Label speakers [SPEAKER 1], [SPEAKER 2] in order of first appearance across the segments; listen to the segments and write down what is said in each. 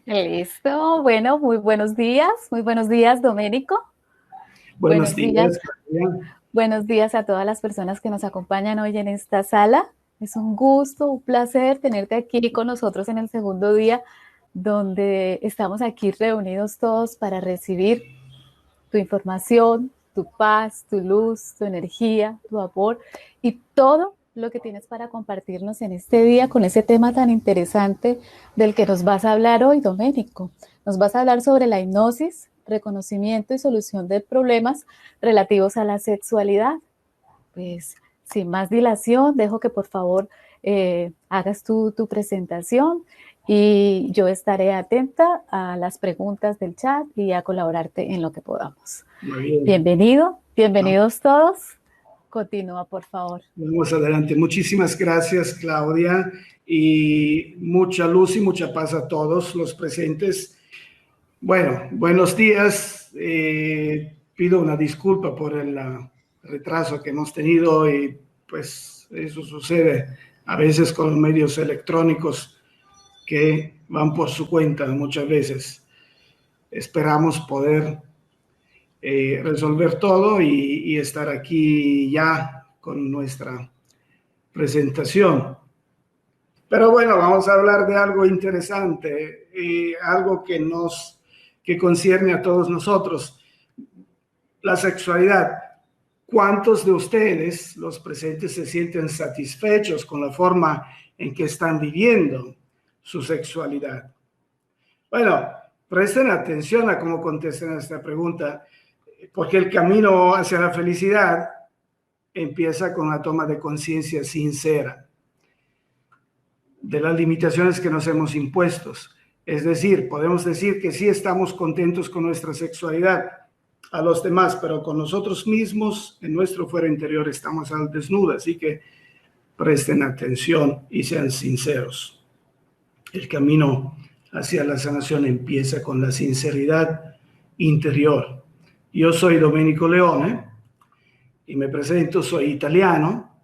[SPEAKER 1] Listo, bueno, muy buenos días, Doménico.
[SPEAKER 2] Buenos
[SPEAKER 1] Buenos días,
[SPEAKER 2] días, Claudia.
[SPEAKER 1] buenos días a todas las personas que nos acompañan hoy en esta sala. Es un gusto, un placer tenerte aquí con nosotros en el segundo día, donde estamos aquí reunidos todos para recibir tu información, tu paz, tu luz, tu energía, tu amor y todo lo que tienes para compartirnos en este día con ese tema tan interesante del que nos vas a hablar hoy, Doménico. Nos vas a hablar sobre la hipnosis, reconocimiento y solución de problemas relativos a la sexualidad. Pues sin más dilación, dejo que por favor hagas tu presentación y yo estaré atenta a las preguntas del chat y a colaborarte en lo que podamos.
[SPEAKER 2] Muy bien.
[SPEAKER 1] Bienvenido,
[SPEAKER 2] Vamos
[SPEAKER 1] bienvenidos todos. Continúa, por favor.
[SPEAKER 2] vamos adelante. Muchísimas gracias, Claudia, y mucha luz y mucha paz a todos los presentes. Bueno, buenos días. Pido una disculpa por el retraso que hemos tenido y pues eso sucede a veces con los medios electrónicos que van por su cuenta muchas veces. Esperamos poder resolver todo y estar aquí ya con nuestra presentación. Pero bueno, vamos a hablar de algo interesante, algo que concierne a todos nosotros, la sexualidad. ¿Cuántos de ustedes, los presentes, se sienten satisfechos con la forma en que están viviendo su sexualidad? Bueno, presten atención a cómo contestan a esta pregunta, porque el camino hacia la felicidad empieza con la toma de conciencia sincera de las limitaciones que nos hemos impuesto. Es decir, podemos decir que sí estamos contentos con nuestra sexualidad a los demás, pero con nosotros mismos, en nuestro fuero interior, estamos al desnudo. Así que presten atención y sean sinceros. El camino hacia la sanación empieza con la sinceridad interior. Yo soy Domenico Leone y me presento, soy italiano,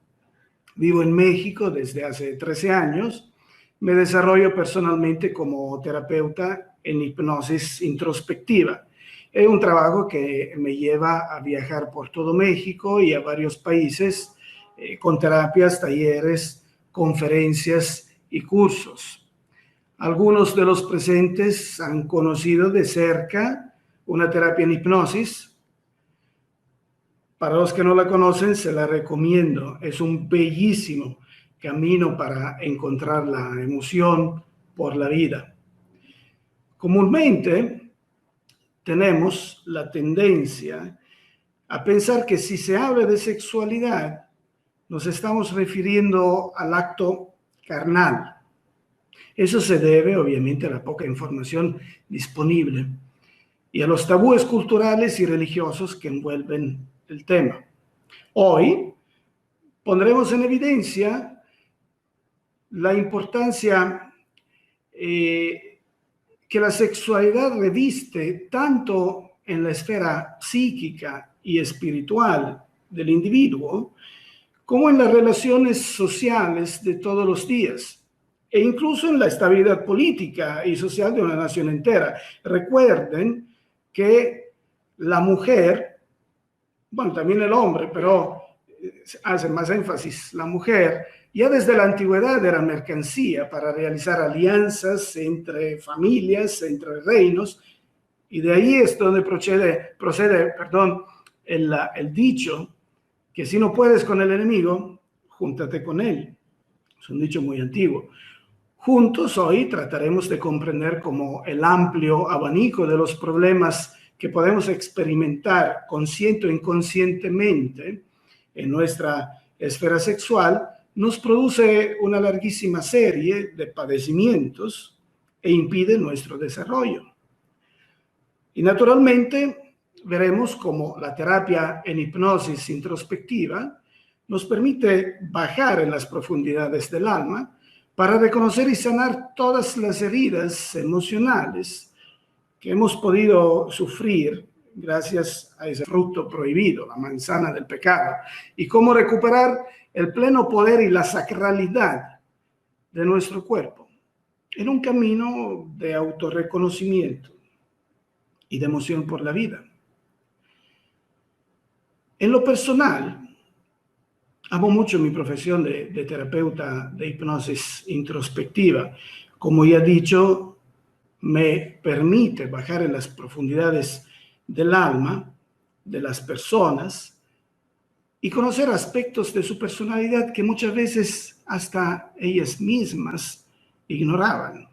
[SPEAKER 2] vivo en México desde hace 13 años, me desarrollo personalmente como terapeuta en hipnosis introspectiva. Es un trabajo que me lleva a viajar por todo México y a varios países con terapias, talleres, conferencias y cursos. Algunos de los presentes han conocido de cerca una terapia en hipnosis. Para los que no la conocen, se la recomiendo. Es un bellísimo camino para encontrar la emoción por la vida. Comúnmente tenemos la tendencia a pensar que si se habla de sexualidad, nos estamos refiriendo al acto carnal. Eso se debe, obviamente, a la poca información disponible y a los tabúes culturales y religiosos que envuelven el tema. Hoy pondremos en evidencia la importancia que la sexualidad reviste tanto en la esfera psíquica y espiritual del individuo, como en las relaciones sociales de todos los días, e incluso en la estabilidad política y social de una nación entera. Recuerden que la mujer, bueno, también el hombre, pero hace más énfasis la mujer, ya desde la antigüedad era mercancía para realizar alianzas entre familias, entre reinos, y de ahí es donde procede el dicho que si no puedes con el enemigo, júntate con él. Es un dicho muy antiguo. Juntos hoy trataremos de comprender cómo el amplio abanico de los problemas que podemos experimentar consciente o inconscientemente en nuestra esfera sexual nos produce una larguísima serie de padecimientos e impide nuestro desarrollo. Y naturalmente veremos cómo la terapia en hipnosis introspectiva nos permite bajar en las profundidades del alma para reconocer y sanar todas las heridas emocionales que hemos podido sufrir gracias a ese fruto prohibido, la manzana del pecado, y cómo recuperar el pleno poder y la sacralidad de nuestro cuerpo. en un camino de autorreconocimiento y de emoción por la vida. En lo personal, amo mucho mi profesión de terapeuta de hipnosis introspectiva. Como ya he dicho, me permite bajar en las profundidades del alma de las personas y conocer aspectos de su personalidad que muchas veces hasta ellas mismas ignoraban.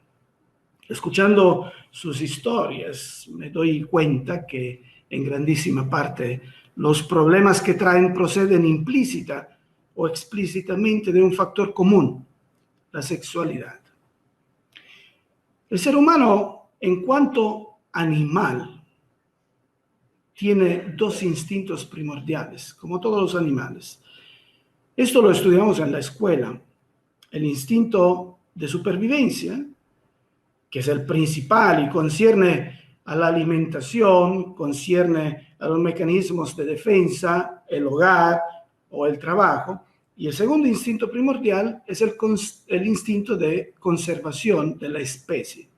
[SPEAKER 2] Escuchando sus historias, me doy cuenta que en grandísima parte los problemas que traen proceden implícita o explícitamente de un factor común, la sexualidad. El ser humano, en cuanto animal, tiene dos instintos primordiales, como todos los animales. Esto lo estudiamos en la escuela. El instinto de supervivencia, que es el principal y concierne a la alimentación, concierne a los mecanismos de defensa, el hogar o el trabajo. Y el segundo instinto primordial es el instinto de conservación de la especie,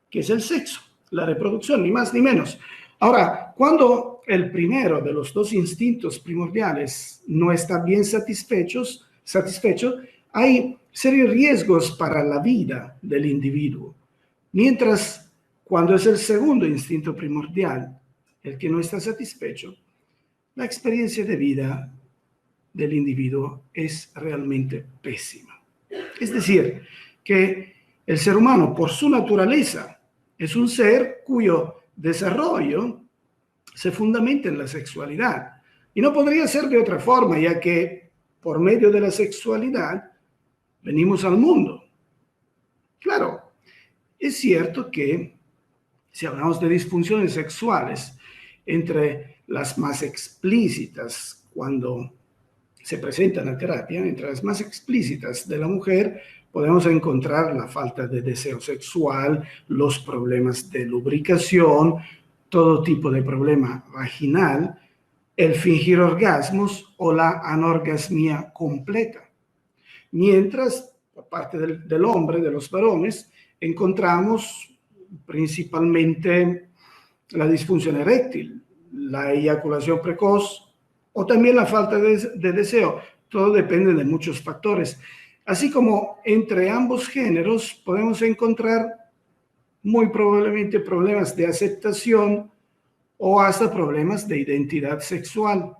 [SPEAKER 2] que es el sexo, la reproducción, ni más ni menos. Ahora, cuando el primero de los dos instintos primordiales no está bien satisfecho, hay serios riesgos para la vida del individuo. Mientras, cuando es el segundo instinto primordial el que no está satisfecho, la experiencia de vida del individuo es realmente pésima. Es decir, que el ser humano, por su naturaleza, es un ser cuyo desarrollo se fundamenta en la sexualidad. Y no podría ser de otra forma, ya que por medio de la sexualidad venimos al mundo. Claro, es cierto que si hablamos de disfunciones sexuales, entre las más explícitas cuando se presentan en terapia, entre las más explícitas de la mujer, podemos encontrar la falta de deseo sexual, los problemas de lubricación, todo tipo de problema vaginal, el fingir orgasmos o la anorgasmia completa. Mientras, por parte del hombre, de los varones, encontramos principalmente la disfunción eréctil, la eyaculación precoz o también la falta de deseo. Todo depende de muchos factores. Así como entre ambos géneros podemos encontrar muy probablemente problemas de aceptación o hasta problemas de identidad sexual.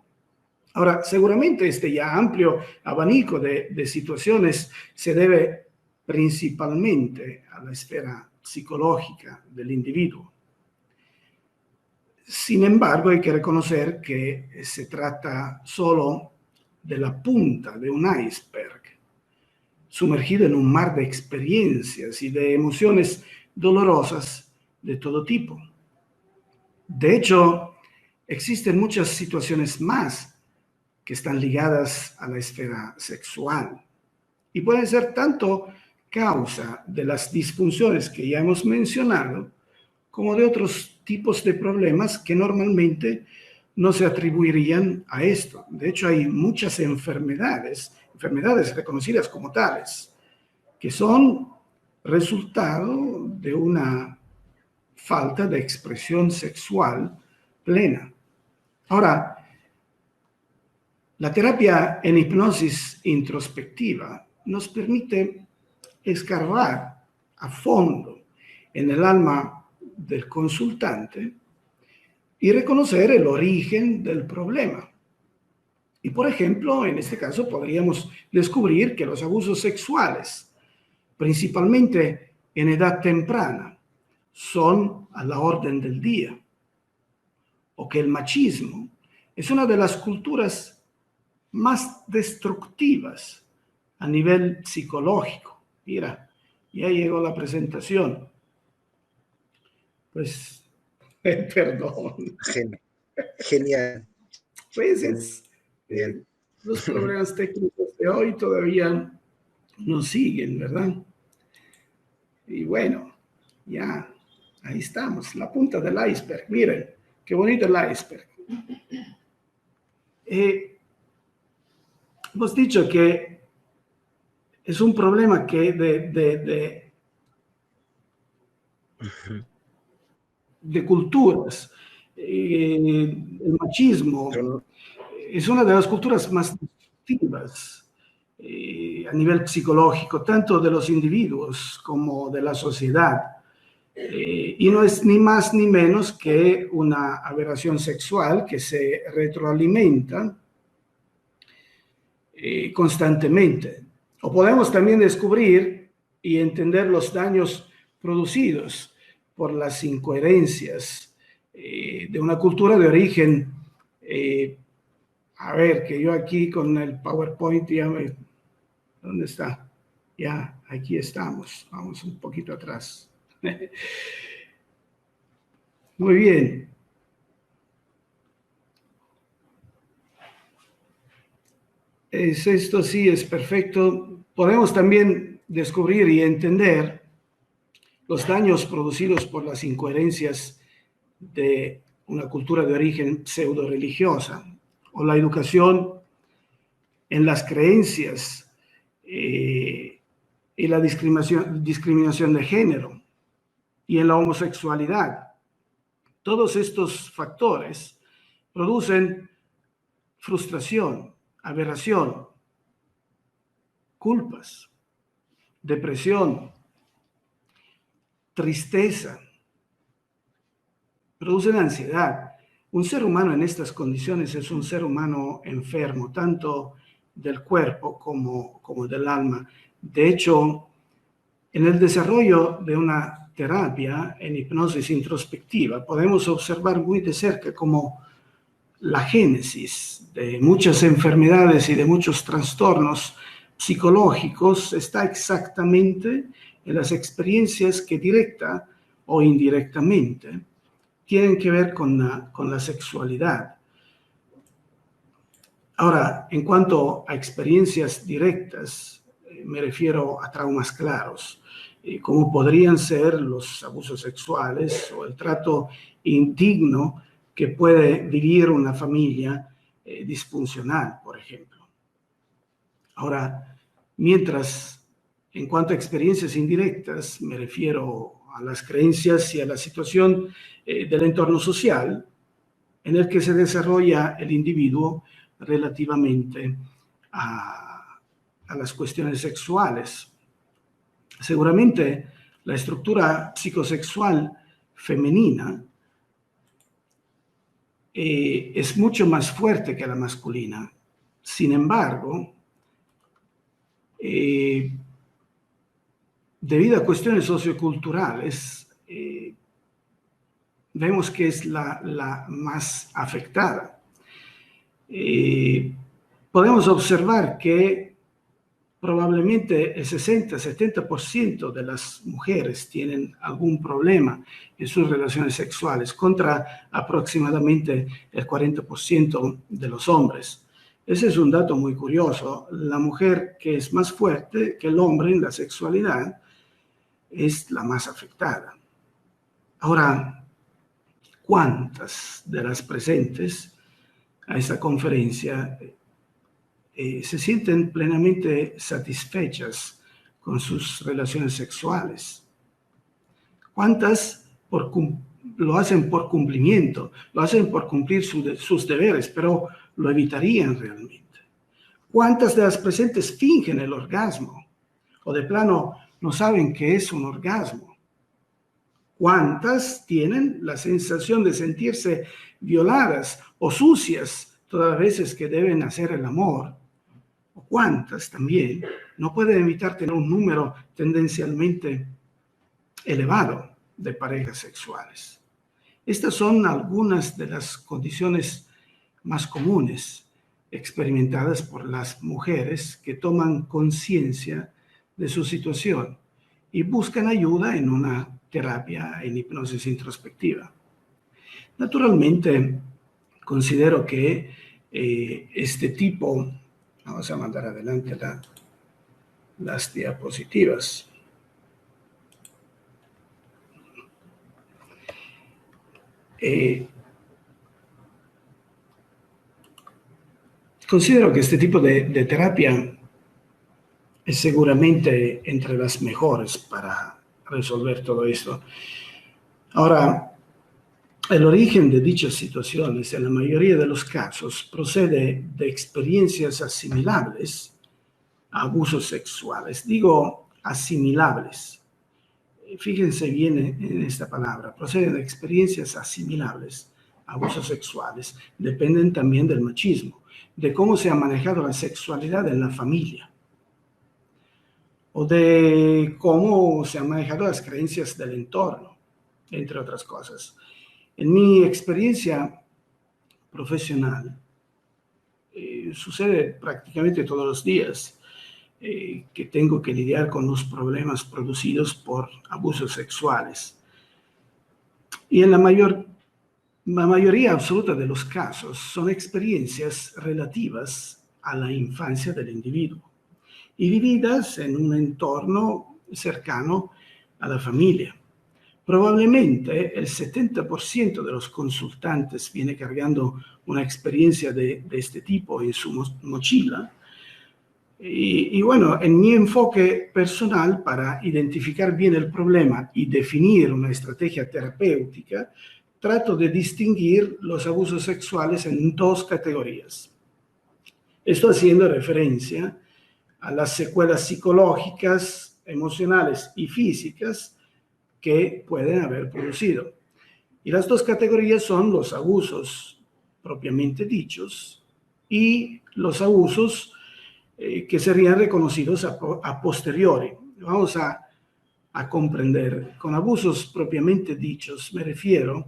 [SPEAKER 2] Ahora, seguramente este ya amplio abanico de situaciones se debe principalmente a la esfera psicológica del individuo. Sin embargo, hay que reconocer que se trata solo de la punta de un iceberg, sumergido en un mar de experiencias y de emociones dolorosas de todo tipo. De hecho, existen muchas situaciones más que están ligadas a la esfera sexual y pueden ser tanto causa de las disfunciones que ya hemos mencionado, como de otros tipos de problemas que normalmente no se atribuirían a esto. De hecho, hay muchas enfermedades reconocidas como tales, que son resultado de una falta de expresión sexual plena. Ahora, la terapia en hipnosis introspectiva nos permite escarbar a fondo en el alma del consultante y reconocer el origen del problema. Y, por ejemplo, en este caso podríamos descubrir que los abusos sexuales, principalmente en edad temprana, son a la orden del día, o que el machismo es una de las culturas más destructivas a nivel psicológico. Mira, ya llegó la presentación. Pues, perdón.
[SPEAKER 3] Genial.
[SPEAKER 2] Pues los problemas técnicos de hoy todavía nos siguen, ¿verdad? Y bueno, ya, ahí estamos, la punta del iceberg. Miren, qué bonito el iceberg. Hemos dicho que es un problema que de culturas. El machismo es una de las culturas más destructivas a nivel psicológico, tanto de los individuos como de la sociedad. Y no es ni más ni menos que una aberración sexual que se retroalimenta constantemente. O podemos también descubrir y entender los daños producidos por las incoherencias de una cultura de origen. A ver, que yo aquí con el PowerPoint ya me... ¿Dónde está? Ya, aquí estamos. Vamos un poquito atrás. Muy bien. Esto sí es perfecto. Podemos también descubrir y entender los daños producidos por las incoherencias de una cultura de origen pseudo-religiosa o la educación en las creencias y la discriminación de género y en la homosexualidad. Todos estos factores producen frustración, aberración, culpas, depresión, tristeza, producen ansiedad. Un ser humano en estas condiciones es un ser humano enfermo, tanto del cuerpo como del alma. De hecho, en el desarrollo de una terapia en hipnosis introspectiva, podemos observar muy de cerca cómo la génesis de muchas enfermedades y de muchos trastornos psicológicos está exactamente en las experiencias que directa o indirectamente tienen que ver con la sexualidad. Ahora, en cuanto a experiencias directas, me refiero a traumas claros, como podrían ser los abusos sexuales o el trato indigno que puede vivir una familia disfuncional, por ejemplo. Ahora, mientras, en cuanto a experiencias indirectas, me refiero a las creencias y a la situación del entorno social en el que se desarrolla el individuo relativamente a las cuestiones sexuales. Seguramente la estructura psicosexual femenina es mucho más fuerte que la masculina. Sin embargo, debido a cuestiones socioculturales, vemos que es la más afectada. Podemos observar que probablemente el 60-70% de las mujeres tienen algún problema en sus relaciones sexuales, contra aproximadamente el 40% de los hombres. Ese es un dato muy curioso. La mujer que es más fuerte que el hombre en la sexualidad es la más afectada. Ahora, ¿cuántas de las presentes a esta conferencia se sienten plenamente satisfechas con sus relaciones sexuales? ¿Cuántas lo hacen por cumplimiento, lo hacen por cumplir sus deberes, pero lo evitarían realmente? ¿Cuántas de las presentes fingen el orgasmo o de plano no saben qué es un orgasmo? ¿Cuántas tienen la sensación de sentirse violadas o sucias todas las veces que deben hacer el amor? ¿O cuántas también no pueden evitar tener un número tendencialmente elevado de parejas sexuales? Estas son algunas de las condiciones más comunes experimentadas por las mujeres que toman conciencia de su situación y buscan ayuda en una terapia en hipnosis introspectiva. Naturalmente, considero que este tipo... Vamos a mandar adelante las diapositivas. Considero que este tipo de terapia es seguramente entre las mejores para resolver todo esto. Ahora, el origen de dichas situaciones, en la mayoría de los casos, procede de experiencias asimilables a abusos sexuales. Digo asimilables. Fíjense bien en esta palabra. Procede de experiencias asimilables a abusos sexuales. Dependen también del machismo, de cómo se ha manejado la sexualidad en la familia, o de cómo se han manejado las creencias del entorno, entre otras cosas. En mi experiencia profesional, sucede prácticamente todos los días que tengo que lidiar con los problemas producidos por abusos sexuales. Y en la mayoría absoluta de los casos son experiencias relativas a la infancia del individuo y vividas en un entorno cercano a la familia. Probablemente el 70% de los consultantes viene cargando una experiencia de este tipo en su mochila. Y bueno, en mi enfoque personal para identificar bien el problema y definir una estrategia terapéutica, trato de distinguir los abusos sexuales en dos categorías. Esto haciendo referencia a las secuelas psicológicas, emocionales y físicas que pueden haber producido. Y las dos categorías son los abusos propiamente dichos y los abusos que serían reconocidos a posteriori. Vamos a comprender. Con abusos propiamente dichos me refiero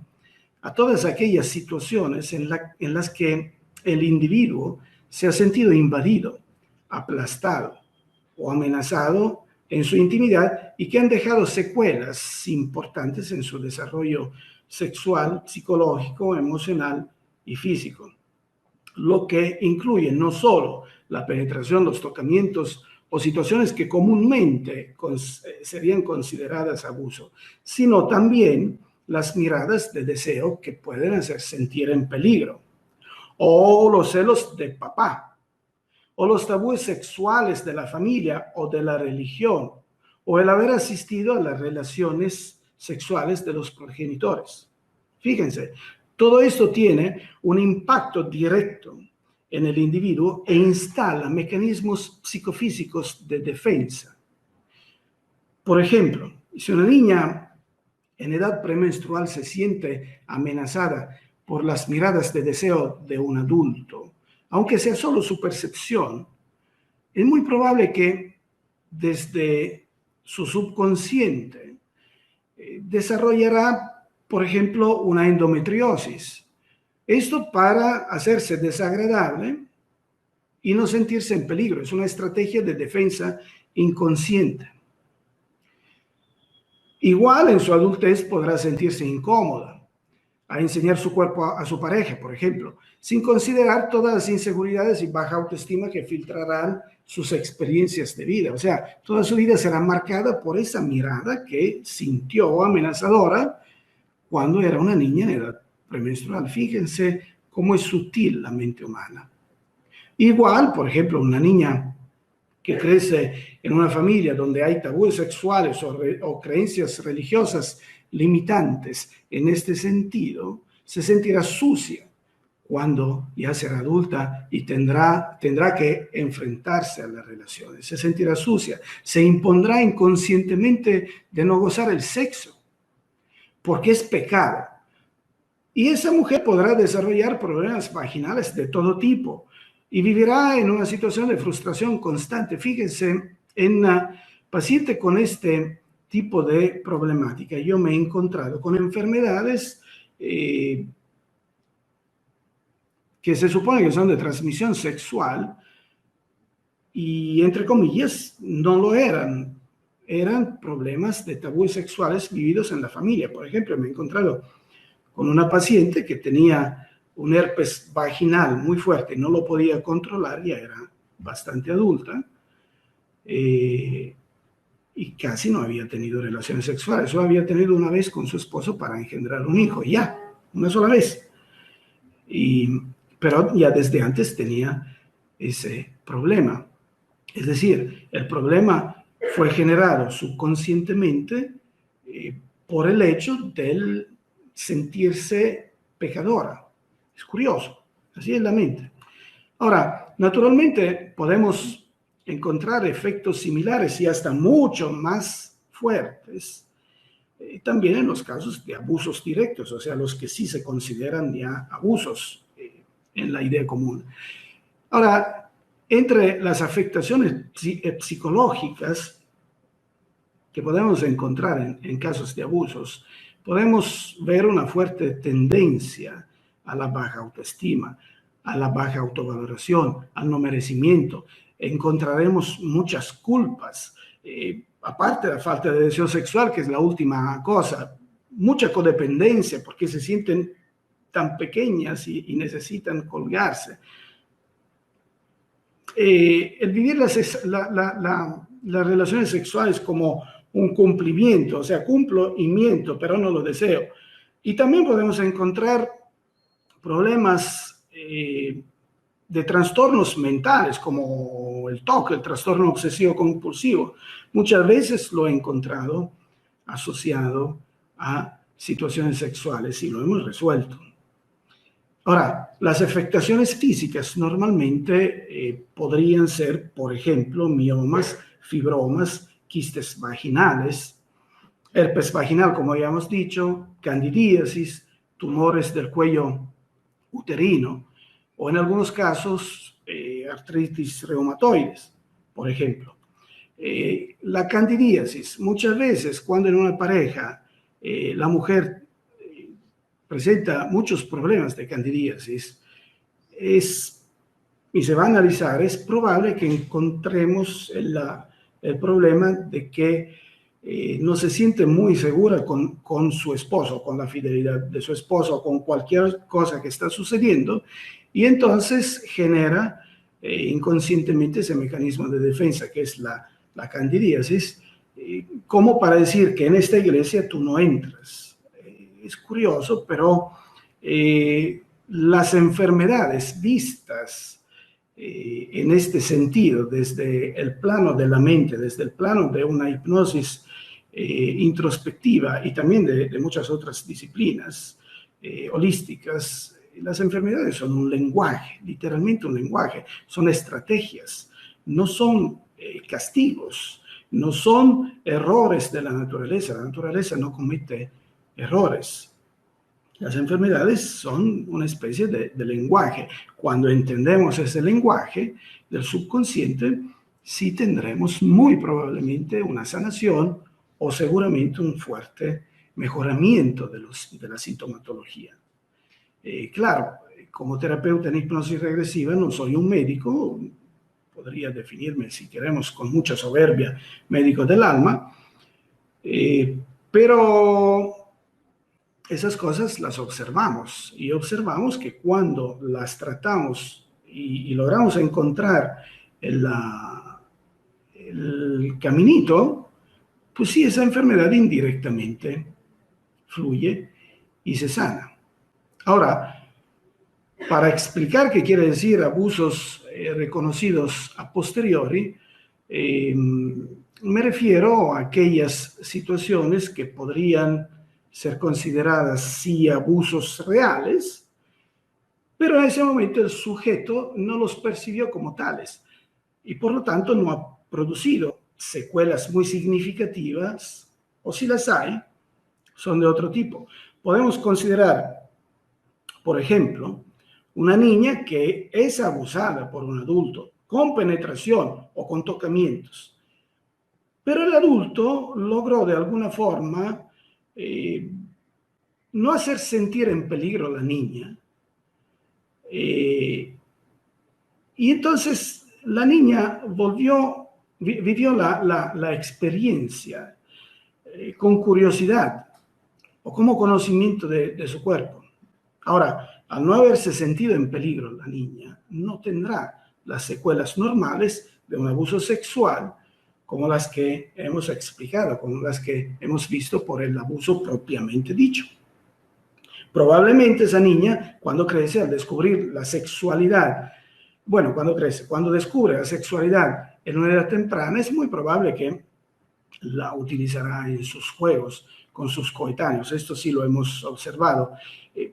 [SPEAKER 2] a todas aquellas situaciones en las que el individuo se ha sentido invadido, aplastado o amenazado en su intimidad y que han dejado secuelas importantes en su desarrollo sexual, psicológico, emocional y físico, lo que incluye no solo la penetración, los tocamientos o situaciones que comúnmente serían consideradas abuso, sino también las miradas de deseo que pueden hacer sentir en peligro, o los celos de papá, o los tabúes sexuales de la familia o de la religión, o el haber asistido a las relaciones sexuales de los progenitores. Fíjense, todo esto tiene un impacto directo en el individuo e instala mecanismos psicofísicos de defensa. Por ejemplo, si una niña en edad premenstrual se siente amenazada por las miradas de deseo de un adulto, aunque sea solo su percepción, es muy probable que desde su subconsciente desarrollará, por ejemplo, una endometriosis. Esto para hacerse desagradable y no sentirse en peligro. Es una estrategia de defensa inconsciente. Igual en su adultez podrá sentirse incómoda a enseñar su cuerpo a su pareja, por ejemplo, sin considerar todas las inseguridades y baja autoestima que filtrarán sus experiencias de vida. O sea, toda su vida será marcada por esa mirada que sintió amenazadora cuando era una niña en edad premenstrual. Fíjense cómo es sutil la mente humana. Igual, por ejemplo, una niña que crece en una familia donde hay tabúes sexuales o creencias religiosas limitantes en este sentido, se sentirá sucia cuando ya será adulta y tendrá que enfrentarse a las relaciones. Se sentirá sucia, se impondrá inconscientemente de no gozar el sexo, porque es pecado. Y esa mujer podrá desarrollar problemas vaginales de todo tipo y vivirá en una situación de frustración constante. Fíjense, en la paciente con este tipo de problemática, yo me he encontrado con enfermedades que se supone que son de transmisión sexual y, entre comillas, no lo eran. Eran problemas de tabúes sexuales vividos en la familia. Por ejemplo, me he encontrado con una paciente que tenía un herpes vaginal muy fuerte, no lo podía controlar, ya era bastante adulta, y casi no había tenido relaciones sexuales, solo había tenido una vez con su esposo para engendrar un hijo, ya, una sola vez. Pero ya desde antes tenía ese problema. Es decir, el problema fue generado subconscientemente por el hecho del sentirse pecadora. Es curioso, así es la mente. Ahora, naturalmente podemos encontrar efectos similares y hasta mucho más fuertes también en los casos de abusos directos, o sea, los que sí se consideran ya abusos en la idea común. Ahora, entre las afectaciones psicológicas que podemos encontrar en casos de abusos, podemos ver una fuerte tendencia a la baja autoestima, a la baja autovaloración, al no merecimiento. Encontraremos muchas culpas, aparte de la falta de deseo sexual, que es la última cosa, mucha codependencia, porque se sienten tan pequeñas y necesitan colgarse. El vivir las relaciones sexuales como un cumplimiento, o sea, cumplo y miento, pero no lo deseo. Y también podemos encontrar problemas de trastornos mentales, como el TOC, el trastorno obsesivo compulsivo. Muchas veces lo he encontrado asociado a situaciones sexuales y lo hemos resuelto. Ahora, las afectaciones físicas normalmente podrían ser, por ejemplo, miomas, fibromas, quistes vaginales, herpes vaginal, como ya hemos dicho, candidíasis, tumores del cuello uterino, o en algunos casos artritis reumatoides, por ejemplo. La candidíasis, muchas veces cuando en una pareja la mujer presenta muchos problemas de candidíasis, y se va a analizar, es probable que encontremos el problema de que no se siente muy segura con su esposo, con la fidelidad de su esposo, con cualquier cosa que está sucediendo, y entonces genera inconscientemente ese mecanismo de defensa que es la candidíasis, como para decir que en esta iglesia tú no entras. Es curioso, pero las enfermedades vistas en este sentido, desde el plano de la mente, desde el plano de una hipnosis introspectiva y también de muchas otras disciplinas holísticas, las enfermedades son un lenguaje, literalmente un lenguaje, son estrategias, no son castigos, no son errores de la naturaleza no comete errores. Las enfermedades son una especie de lenguaje. Cuando entendemos ese lenguaje del subconsciente, sí tendremos muy probablemente una sanación o seguramente un fuerte mejoramiento de la sintomatología. Claro, como terapeuta en hipnosis regresiva no soy un médico, podría definirme, si queremos, con mucha soberbia, médico del alma, pero esas cosas las observamos y observamos que cuando las tratamos y logramos encontrar el caminito, pues sí, esa enfermedad indirectamente fluye y se sana. Ahora, para explicar qué quiere decir abusos reconocidos a posteriori, me refiero a aquellas situaciones que podrían ser consideradas sí abusos reales, pero en ese momento el sujeto no los percibió como tales y por lo tanto no ha producido secuelas muy significativas, o si las hay, son de otro tipo. Podemos considerar, por ejemplo, una niña que es abusada por un adulto con penetración o con tocamientos, pero el adulto logró de alguna forma no hacer sentir en peligro a la niña. Y entonces la niña vivió la experiencia con curiosidad o como conocimiento de su cuerpo. Ahora, al no haberse sentido en peligro la niña, no tendrá las secuelas normales de un abuso sexual como las que hemos explicado, como las que hemos visto por el abuso propiamente dicho. Probablemente esa niña, cuando crece, al descubrir la sexualidad, cuando descubre la sexualidad en una edad temprana, es muy probable que la utilizará en sus juegos con sus coetáneos. Esto sí lo hemos observado,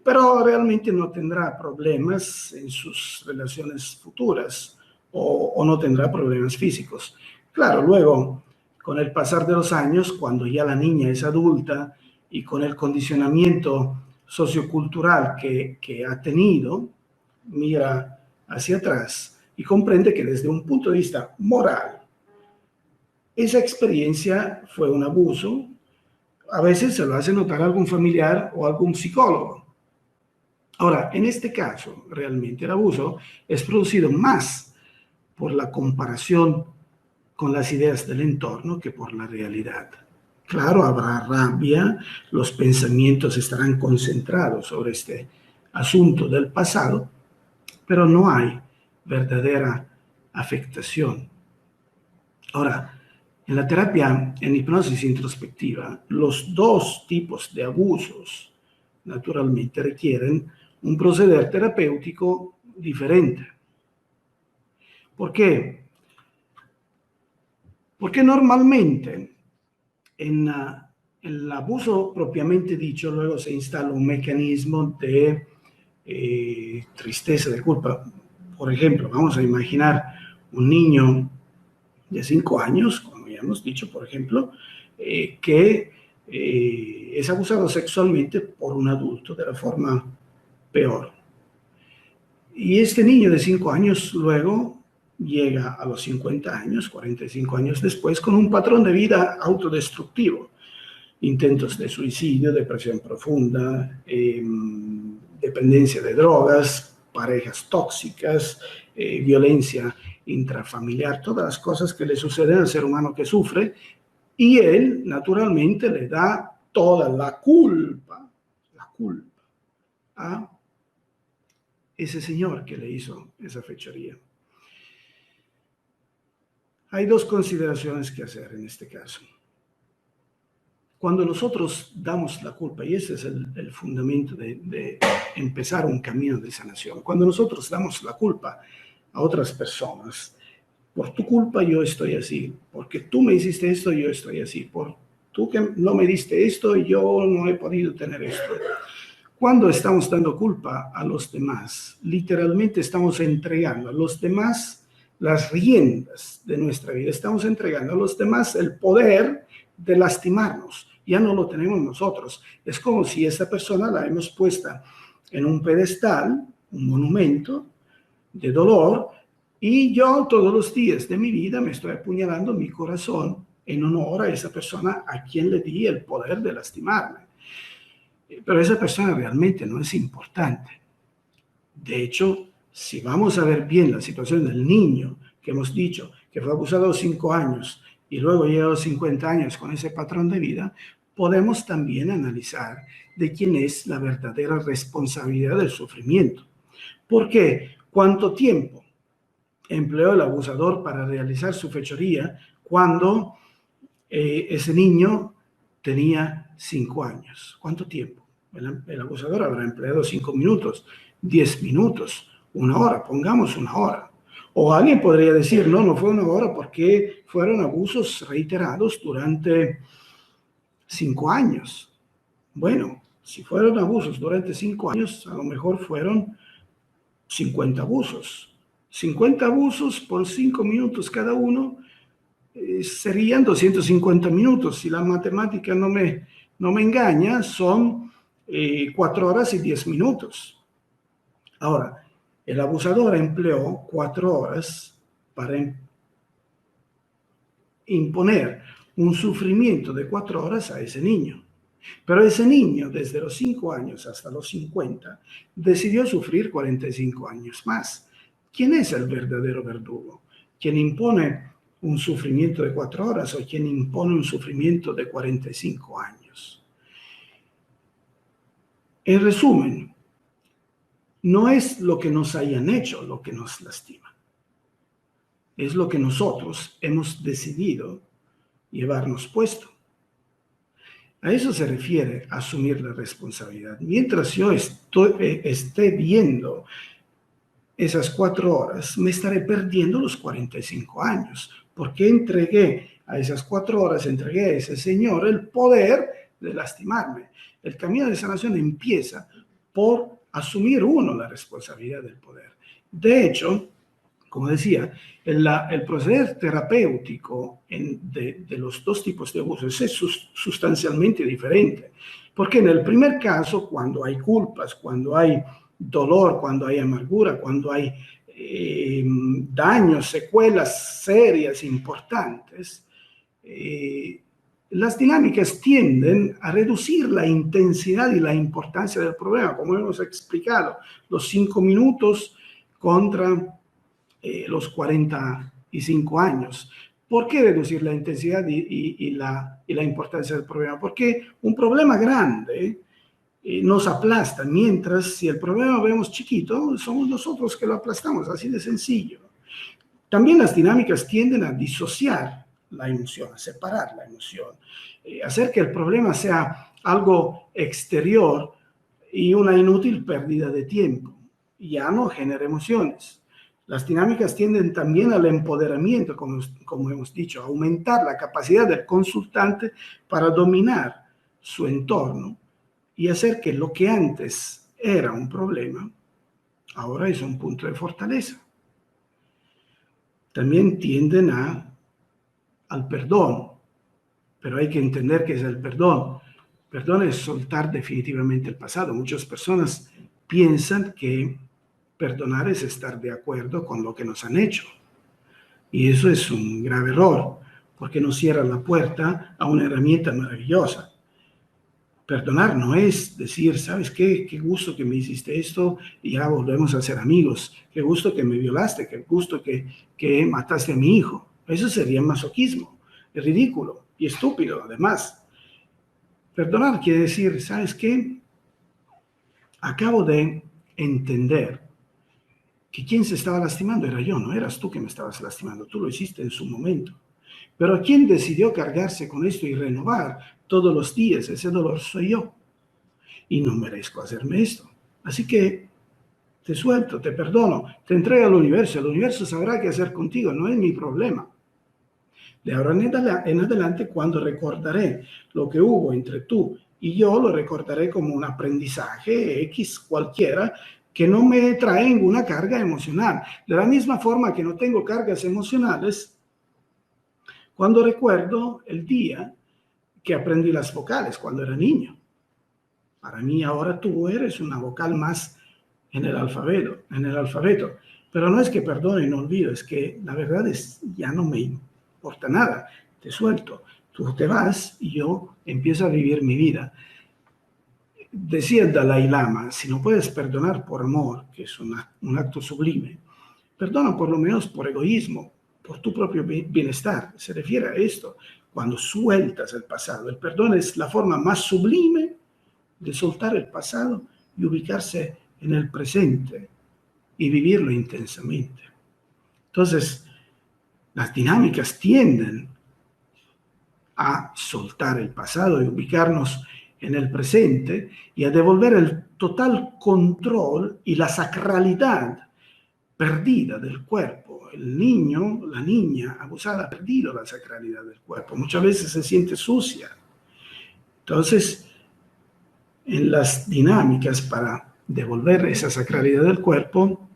[SPEAKER 2] pero realmente no tendrá problemas en sus relaciones futuras o no tendrá problemas físicos. Claro, luego, con el pasar de los años, cuando ya la niña es adulta y con el condicionamiento sociocultural que ha tenido, mira hacia atrás y comprende que desde un punto de vista moral, esa experiencia fue un abuso. A veces se lo hace notar algún familiar o algún psicólogo. Ahora, en este caso, realmente el abuso es producido más por la comparación con las ideas del entorno que por la realidad. Claro, habrá rabia, los pensamientos estarán concentrados sobre este asunto del pasado, pero no hay verdadera afectación. Ahora, en la terapia, en hipnosis introspectiva, los dos tipos de abusos naturalmente requieren un proceder terapéutico diferente. ¿Por qué? Porque normalmente en el abuso propiamente dicho luego se instala un mecanismo de tristeza, de culpa. Por ejemplo, vamos a imaginar un niño de 5 años, como ya hemos dicho, por ejemplo, que es abusado sexualmente por un adulto de la forma peor. Y este niño de 5 años luego llega a los 50 años, 45 años después, con un patrón de vida autodestructivo. Intentos de suicidio, depresión profunda, dependencia de drogas, parejas tóxicas, violencia intrafamiliar, todas las cosas que le suceden al ser humano que sufre, y él naturalmente le da toda la culpa a ese señor que le hizo esa fechoría. Hay dos consideraciones que hacer en este caso. Cuando nosotros damos la culpa, y ese es el fundamento de empezar un camino de sanación, cuando nosotros damos la culpa a otras personas, por tu culpa yo estoy así, porque tú me hiciste esto, yo estoy así, por tú que no me diste esto, yo no he podido tener esto. Cuando estamos dando culpa a los demás, literalmente estamos entregando a los demás las riendas de nuestra vida, estamos entregando a los demás el poder de lastimarnos. Ya no lo tenemos nosotros. Es como si esta persona la hemos puesta en un pedestal, un monumento de dolor, y yo todos los días de mi vida me estoy apuñalando mi corazón en honor a esa persona a quien le di el poder de lastimarme. Pero esa persona realmente no es importante. De hecho, si vamos a ver bien la situación del niño que hemos dicho que fue abusado a los 5 años y luego llega a los 50 años con ese patrón de vida, podemos también analizar de quién es la verdadera responsabilidad del sufrimiento. ¿Por qué? ¿Cuánto tiempo empleó el abusador para realizar su fechoría cuando ese niño tenía 5 años? ¿Cuánto tiempo? El abusador habrá empleado 5 minutos, 10 minutos, 1 hora, pongamos 1 hora. O alguien podría decir, no fue 1 hora porque fueron abusos reiterados durante 5 años. Bueno, si fueron abusos durante 5 años, a lo mejor fueron 50 abusos. 50 abusos por 5 minutos cada uno serían 250 minutos. Si la matemática no me engaña, son 4 horas y 10 minutos. Ahora, el abusador empleó 4 horas para imponer un sufrimiento de 4 horas a ese niño. Pero ese niño, desde los 5 años hasta los 50, decidió sufrir 45 años más. ¿Quién es el verdadero verdugo? ¿Quién impone un sufrimiento de 4 horas o quien impone un sufrimiento de 45 años? En resumen, no es lo que nos hayan hecho lo que nos lastima. Es lo que nosotros hemos decidido llevarnos puesto. A eso se refiere asumir la responsabilidad. Mientras yo esté viendo esas 4 horas, me estaré perdiendo los 45 años, porque entregué a esas 4 horas entregué a ese señor el poder de lastimarme. El camino de sanación empieza por asumir uno la responsabilidad del poder. De hecho, como decía, el proceder terapéutico de los dos tipos de abusos es sustancialmente diferente. Porque en el primer caso, cuando hay culpas, cuando hay dolor, cuando hay amargura, cuando hay daños, secuelas serias, importantes, las dinámicas tienden a reducir la intensidad y la importancia del problema, como hemos explicado, los 5 minutos contra los 45 años. ¿Por qué reducir la intensidad y la importancia del problema? Porque un problema grande nos aplasta, mientras si el problema vemos chiquito, somos nosotros que lo aplastamos, así de sencillo. También las dinámicas tienden a disociar la emoción, a separar la emoción, hacer que el problema sea algo exterior y una inútil pérdida de tiempo. Ya no genera emociones. Las dinámicas tienden también al empoderamiento, como hemos dicho, a aumentar la capacidad del consultante para dominar su entorno y hacer que lo que antes era un problema, ahora es un punto de fortaleza. También tienden al perdón, pero hay que entender qué es el perdón. Perdón es soltar definitivamente el pasado. Muchas personas piensan que perdonar es estar de acuerdo con lo que nos han hecho. Y eso es un grave error, porque nos cierra la puerta a una herramienta maravillosa. Perdonar no es decir, ¿sabes qué? Qué gusto que me hiciste esto y ya volvemos a ser amigos. Qué gusto que me violaste, qué gusto que mataste a mi hijo. Eso sería masoquismo. Es ridículo y estúpido, además. Perdonar quiere decir, ¿sabes qué? Acabo de entender que quien se estaba lastimando era yo, no eras tú que me estabas lastimando, tú lo hiciste en su momento. Pero quien decidió cargarse con esto y renovar todos los días ese dolor soy yo. Y no merezco hacerme esto. Así que te suelto, te perdono, te entrego al universo. El universo sabrá qué hacer contigo, no es mi problema. De ahora en adelante, cuando recordaré lo que hubo entre tú y yo, lo recordaré como un aprendizaje X cualquiera que no me trae ninguna carga emocional. De la misma forma que no tengo cargas emocionales cuando recuerdo el día que aprendí las vocales cuando era niño. Para mí ahora tú eres una vocal más en el alfabeto. Pero no es que perdone y no olvido, es que la verdad es ya no me importa nada. Te suelto, tú te vas y yo empiezo a vivir mi vida. Decía el Dalai Lama, si no puedes perdonar por amor, que es un acto sublime, perdona por lo menos por egoísmo, por tu propio bienestar. Se refiere a esto. Cuando sueltas el pasado, el perdón es la forma más sublime de soltar el pasado y ubicarse en el presente y vivirlo intensamente. Entonces, las dinámicas tienden a soltar el pasado y ubicarnos en el presente y a devolver el total control y la sacralidad perdida del cuerpo. El niño, la niña abusada ha perdido la sacralidad del cuerpo. Muchas veces se siente sucia. Entonces, en las dinámicas para devolver esa sacralidad del cuerpo,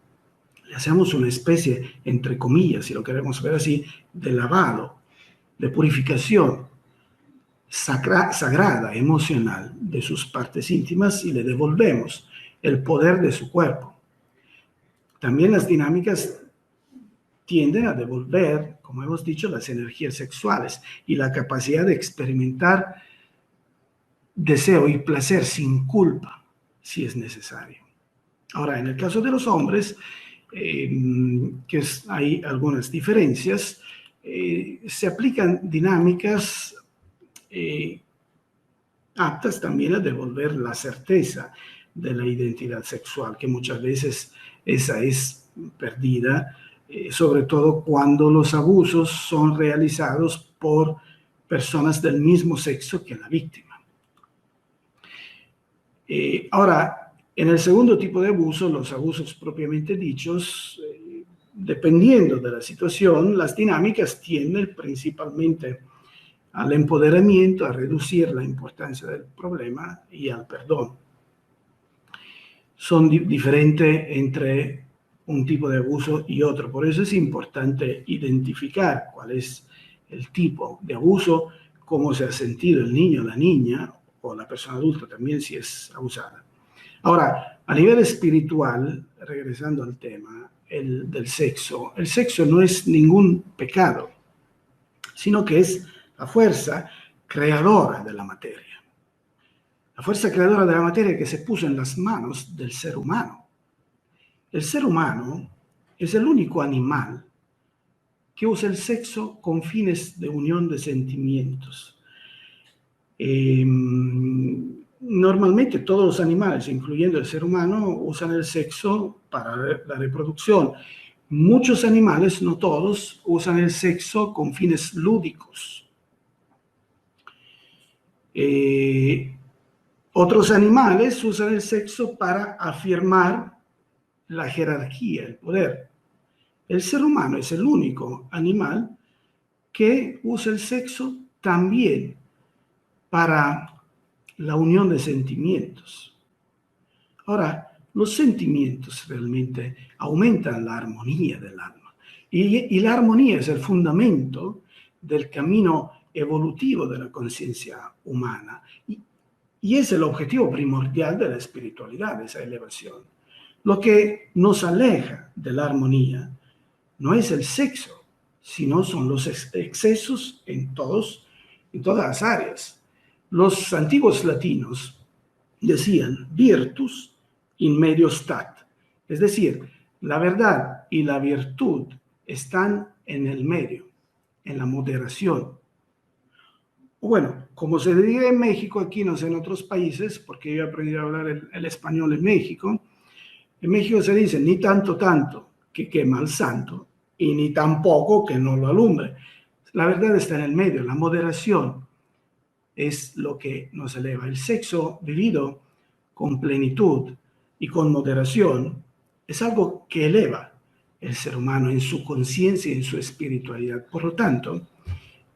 [SPEAKER 2] le hacemos una especie, entre comillas, si lo queremos ver así, de lavado, de purificación sagrada, emocional de sus partes íntimas y le devolvemos el poder de su cuerpo. También las dinámicas tienden a devolver, como hemos dicho, las energías sexuales y la capacidad de experimentar deseo y placer sin culpa, si es necesario. Ahora, en el caso de los hombres, hay algunas diferencias, se aplican dinámicas aptas también a devolver la certeza de la identidad sexual, que muchas veces esa es perdida, sobre todo cuando los abusos son realizados por personas del mismo sexo que la víctima. Ahora, en el segundo tipo de abuso, los abusos propiamente dichos, dependiendo de la situación, las dinámicas tienden principalmente al empoderamiento, a reducir la importancia del problema y al perdón. Son diferentes entre un tipo de abuso y otro. Por eso es importante identificar cuál es el tipo de abuso, cómo se ha sentido el niño, la niña o la persona adulta también si es abusada. Ahora, a nivel espiritual, regresando al tema del sexo, el sexo no es ningún pecado, sino que es la fuerza creadora de la materia. La fuerza creadora de la materia que se puso en las manos del ser humano. El ser humano es el único animal que usa el sexo con fines de unión de sentimientos. Normalmente todos los animales, incluyendo el ser humano, usan el sexo para la reproducción. Muchos animales, no todos, usan el sexo con fines lúdicos. Otros animales usan el sexo para afirmar la jerarquía, el poder. El ser humano es el único animal que usa el sexo también para la unión de sentimientos. Ahora, los sentimientos realmente aumentan la armonía del alma. Y la armonía es el fundamento del camino evolutivo de la conciencia humana. Y es el objetivo primordial de la espiritualidad, esa elevación. Lo que nos aleja de la armonía no es el sexo, sino son los excesos en todas las áreas. Los antiguos latinos decían virtus in medio stat, es decir, la verdad y la virtud están en el medio, en la moderación. Bueno, como se dice en México, aquí no sé en otros países, porque yo he aprendido a hablar el español en México se dice ni tanto que quema al santo, y ni tampoco que no lo alumbre. La verdad está en el medio, la moderación es lo que nos eleva. El sexo vivido con plenitud y con moderación es algo que eleva el ser humano en su conciencia y en su espiritualidad. Por lo tanto,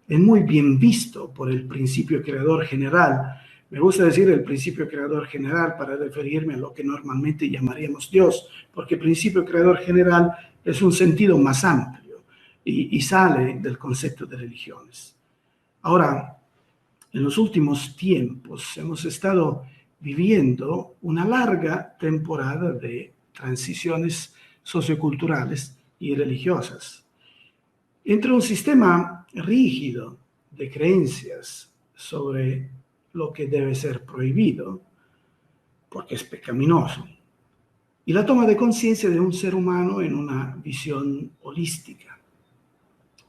[SPEAKER 2] es muy bien visto por el principio creador general. Me gusta decir el principio creador general para referirme a lo que normalmente llamaríamos Dios, porque el principio creador general es un sentido más amplio y sale del concepto de religiones. Ahora, en los últimos tiempos hemos estado viviendo una larga temporada de transiciones socioculturales y religiosas. Entre un sistema rígido de creencias sobre lo que debe ser prohibido, porque es pecaminoso, y la toma de conciencia de un ser humano en una visión holística.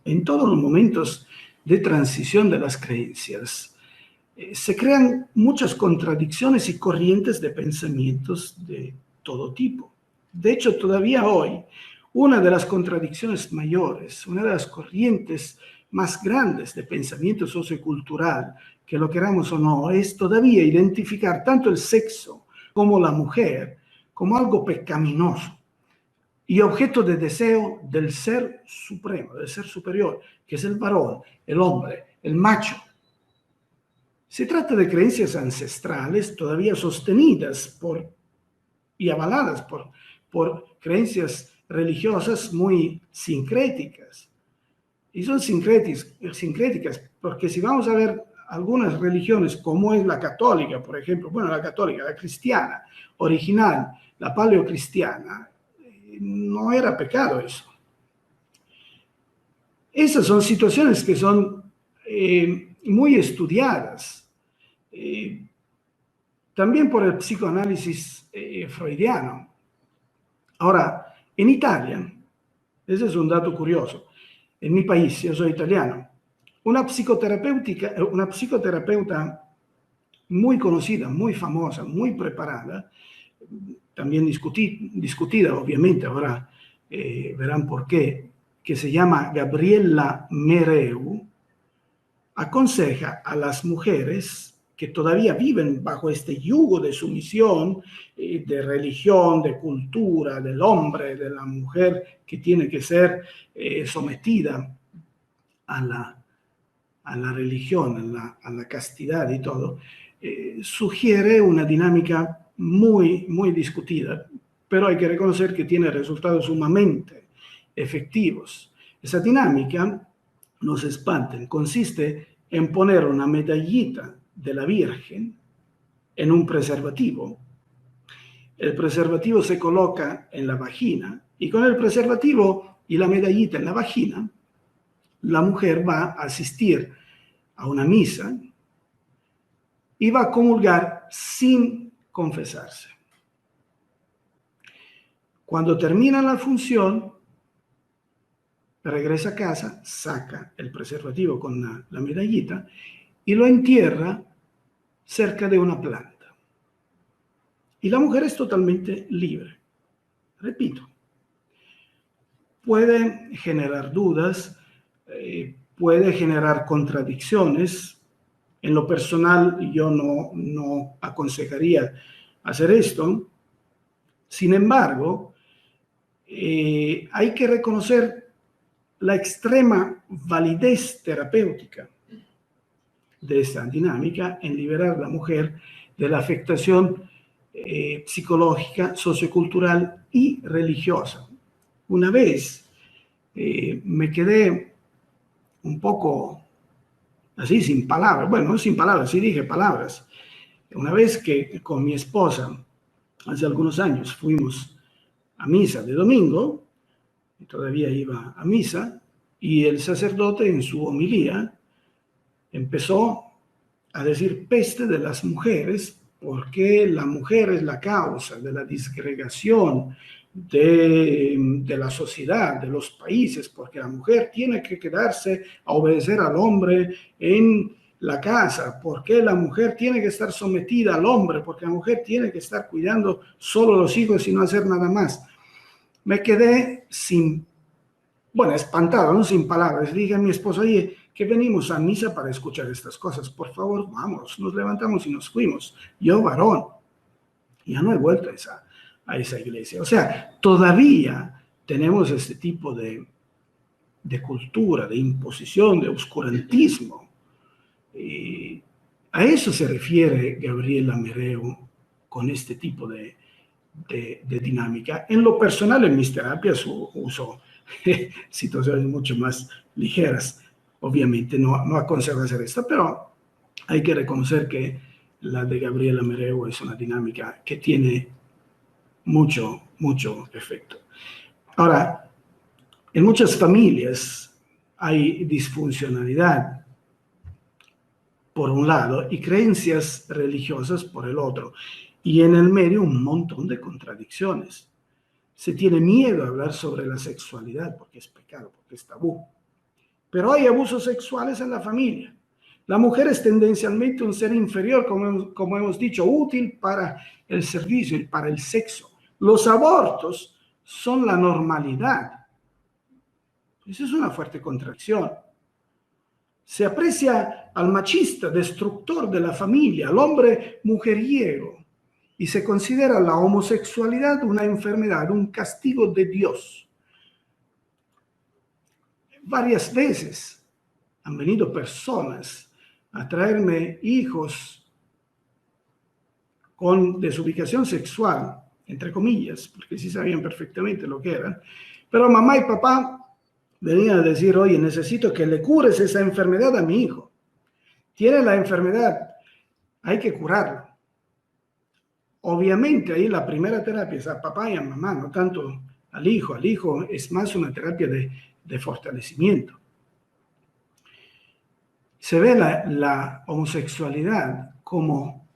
[SPEAKER 2] En todos los momentos de transición de las creencias, se crean muchas contradicciones y corrientes de pensamientos de todo tipo. De hecho, todavía hoy, una de las contradicciones mayores, una de las corrientes más grandes de pensamiento sociocultural, que lo queramos o no, es todavía identificar tanto el sexo como la mujer como algo pecaminoso y objeto de deseo del ser supremo, del ser superior, que es el varón, el hombre, el macho. Se trata de creencias ancestrales todavía sostenidas y avaladas por creencias religiosas muy sincréticas. Y son sincréticas porque si vamos a ver algunas religiones, como es la católica, por ejemplo, bueno, la católica, la cristiana, original, la paleocristiana, no era pecado eso. Esas son situaciones que son muy estudiadas, también por el psicoanálisis freudiano. Ahora, en Italia, ese es un dato curioso, en mi país, yo soy italiano, una psicoterapeuta muy conocida, muy famosa, muy preparada, también discutida, obviamente, ahora verán por qué, que se llama Gabriella Mereu, aconseja a las mujeres que todavía viven bajo este yugo de sumisión, de religión, de cultura, del hombre, de la mujer que tiene que ser sometida a a la religión, a la castidad y todo, sugiere una dinámica muy, muy discutida, pero hay que reconocer que tiene resultados sumamente efectivos. Esa dinámica, no se espanten, consiste en poner una medallita de la Virgen en un preservativo. El preservativo se coloca en la vagina y con el preservativo y la medallita en la vagina, la mujer va a asistir a una misa y va a comulgar sin confesarse. Cuando termina la función, regresa a casa, saca el preservativo con la medallita y lo entierra cerca de una planta. Y la mujer es totalmente libre. Repito, puede generar dudas, puede generar contradicciones. En lo personal, yo no aconsejaría hacer esto. Sin embargo, hay que reconocer la extrema validez terapéutica de esta dinámica en liberar a la mujer de la afectación psicológica, sociocultural y religiosa. Una vez me quedé un poco así, sin palabras. Bueno, no sin palabras, sí dije palabras. Una vez que con mi esposa, hace algunos años, fuimos a misa de domingo, y todavía iba a misa, y el sacerdote en su homilía empezó a decir peste de las mujeres, porque la mujer es la causa de la disgregación de la sociedad, de los países, porque la mujer tiene que quedarse a obedecer al hombre en la casa, porque la mujer tiene que estar sometida al hombre, porque la mujer tiene que estar cuidando solo los hijos y no hacer nada más. Me quedé espantado, no sin palabras. Dije a mi esposa, oye, que venimos a misa para escuchar estas cosas, por favor, vamos. Nos levantamos y nos fuimos. Yo, varón, ya no he vuelto a esa iglesia. O sea, todavía tenemos este tipo de cultura, de imposición, de oscurantismo. Y a eso se refiere Gabriela Mereu con este tipo de dinámica. En lo personal, en mis terapias uso situaciones mucho más ligeras. Obviamente no aconsejo hacer esto, pero hay que reconocer que la de Gabriela Mereu es una dinámica que tiene mucho efecto. Ahora, en muchas familias hay disfuncionalidad por un lado y creencias religiosas por el otro, y en el medio un montón de contradicciones. Se tiene miedo a hablar sobre la sexualidad porque es pecado, porque es tabú. Pero hay abusos sexuales en la familia. La mujer es tendencialmente un ser inferior, como hemos dicho, útil para el servicio y para el sexo. Los abortos son la normalidad. Eso es una fuerte contradicción. Se aprecia al machista, destructor de la familia, al hombre mujeriego, y se considera la homosexualidad una enfermedad, un castigo de Dios. Varias veces han venido personas a traerme hijos con desubicación sexual, entre comillas, porque sí sabían perfectamente lo que eran, pero mamá y papá venían a decir, oye, necesito que le cures esa enfermedad a mi hijo. Tiene la enfermedad, hay que curarlo. Obviamente ahí la primera terapia es a papá y a mamá, no tanto al hijo. Al hijo es más una terapia de fortalecimiento. Se ve la homosexualidad como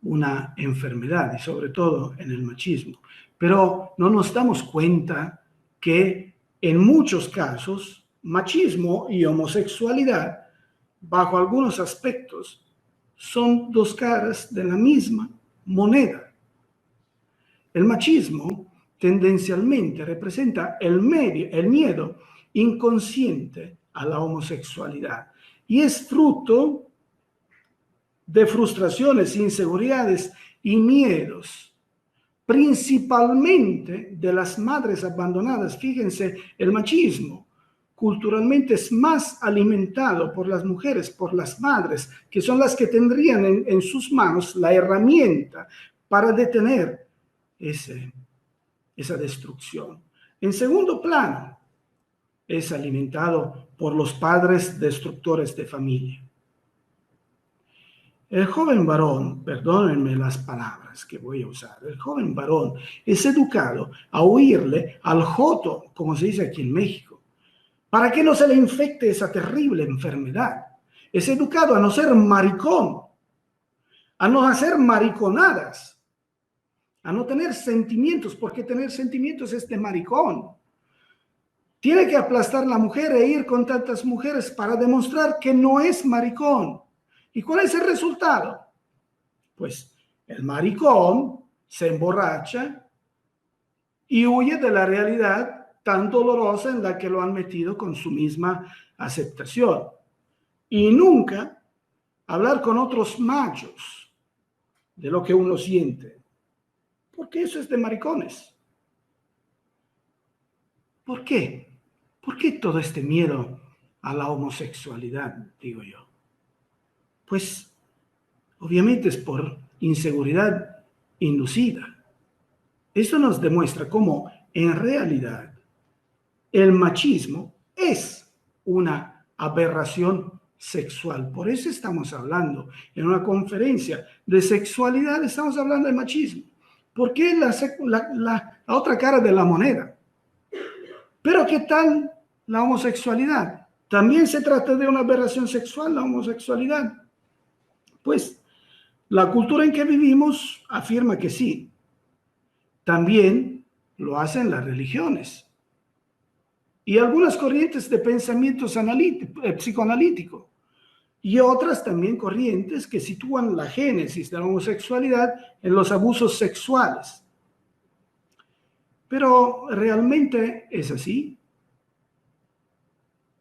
[SPEAKER 2] una enfermedad y sobre todo en el machismo. Pero no nos damos cuenta que en muchos casos machismo y homosexualidad, bajo algunos aspectos, son dos caras de la misma moneda. El machismo tendencialmente representa el miedo inconsciente a la homosexualidad y es fruto de frustraciones, inseguridades y miedos, principalmente de las madres abandonadas. Fíjense, el machismo culturalmente es más alimentado por las mujeres, por las madres, que son las que tendrían en sus manos la herramienta para detener esa destrucción. En segundo plano, es alimentado por los padres destructores de familia. El joven varón, perdónenme las palabras que voy a usar, el joven varón es educado a huirle al joto, como se dice aquí en México, para que no se le infecte esa terrible enfermedad. Es educado a no ser maricón, a no hacer mariconadas, a no tener sentimientos, porque tener sentimientos es de maricón. Tiene que aplastar la mujer e ir con tantas mujeres para demostrar que no es maricón. ¿Y cuál es el resultado? Pues el maricón se emborracha y huye de la realidad tan dolorosa en la que lo han metido con su misma aceptación. Y nunca hablar con otros machos de lo que uno siente, porque eso es de maricones. ¿Por qué? ¿Por qué todo este miedo a la homosexualidad, digo yo? Pues obviamente es por inseguridad inducida. Esto nos demuestra cómo en realidad el machismo es una aberración sexual. Por eso estamos hablando en una conferencia de sexualidad, estamos hablando de machismo. ¿Por qué la otra cara de la moneda? Pero ¿qué tal la homosexualidad? ¿También se trata de una aberración sexual la homosexualidad? Pues la cultura en que vivimos afirma que sí. También lo hacen las religiones y algunas corrientes de pensamiento psicoanalítico y otras también corrientes que sitúan la génesis de la homosexualidad en los abusos sexuales. Pero ¿realmente es así?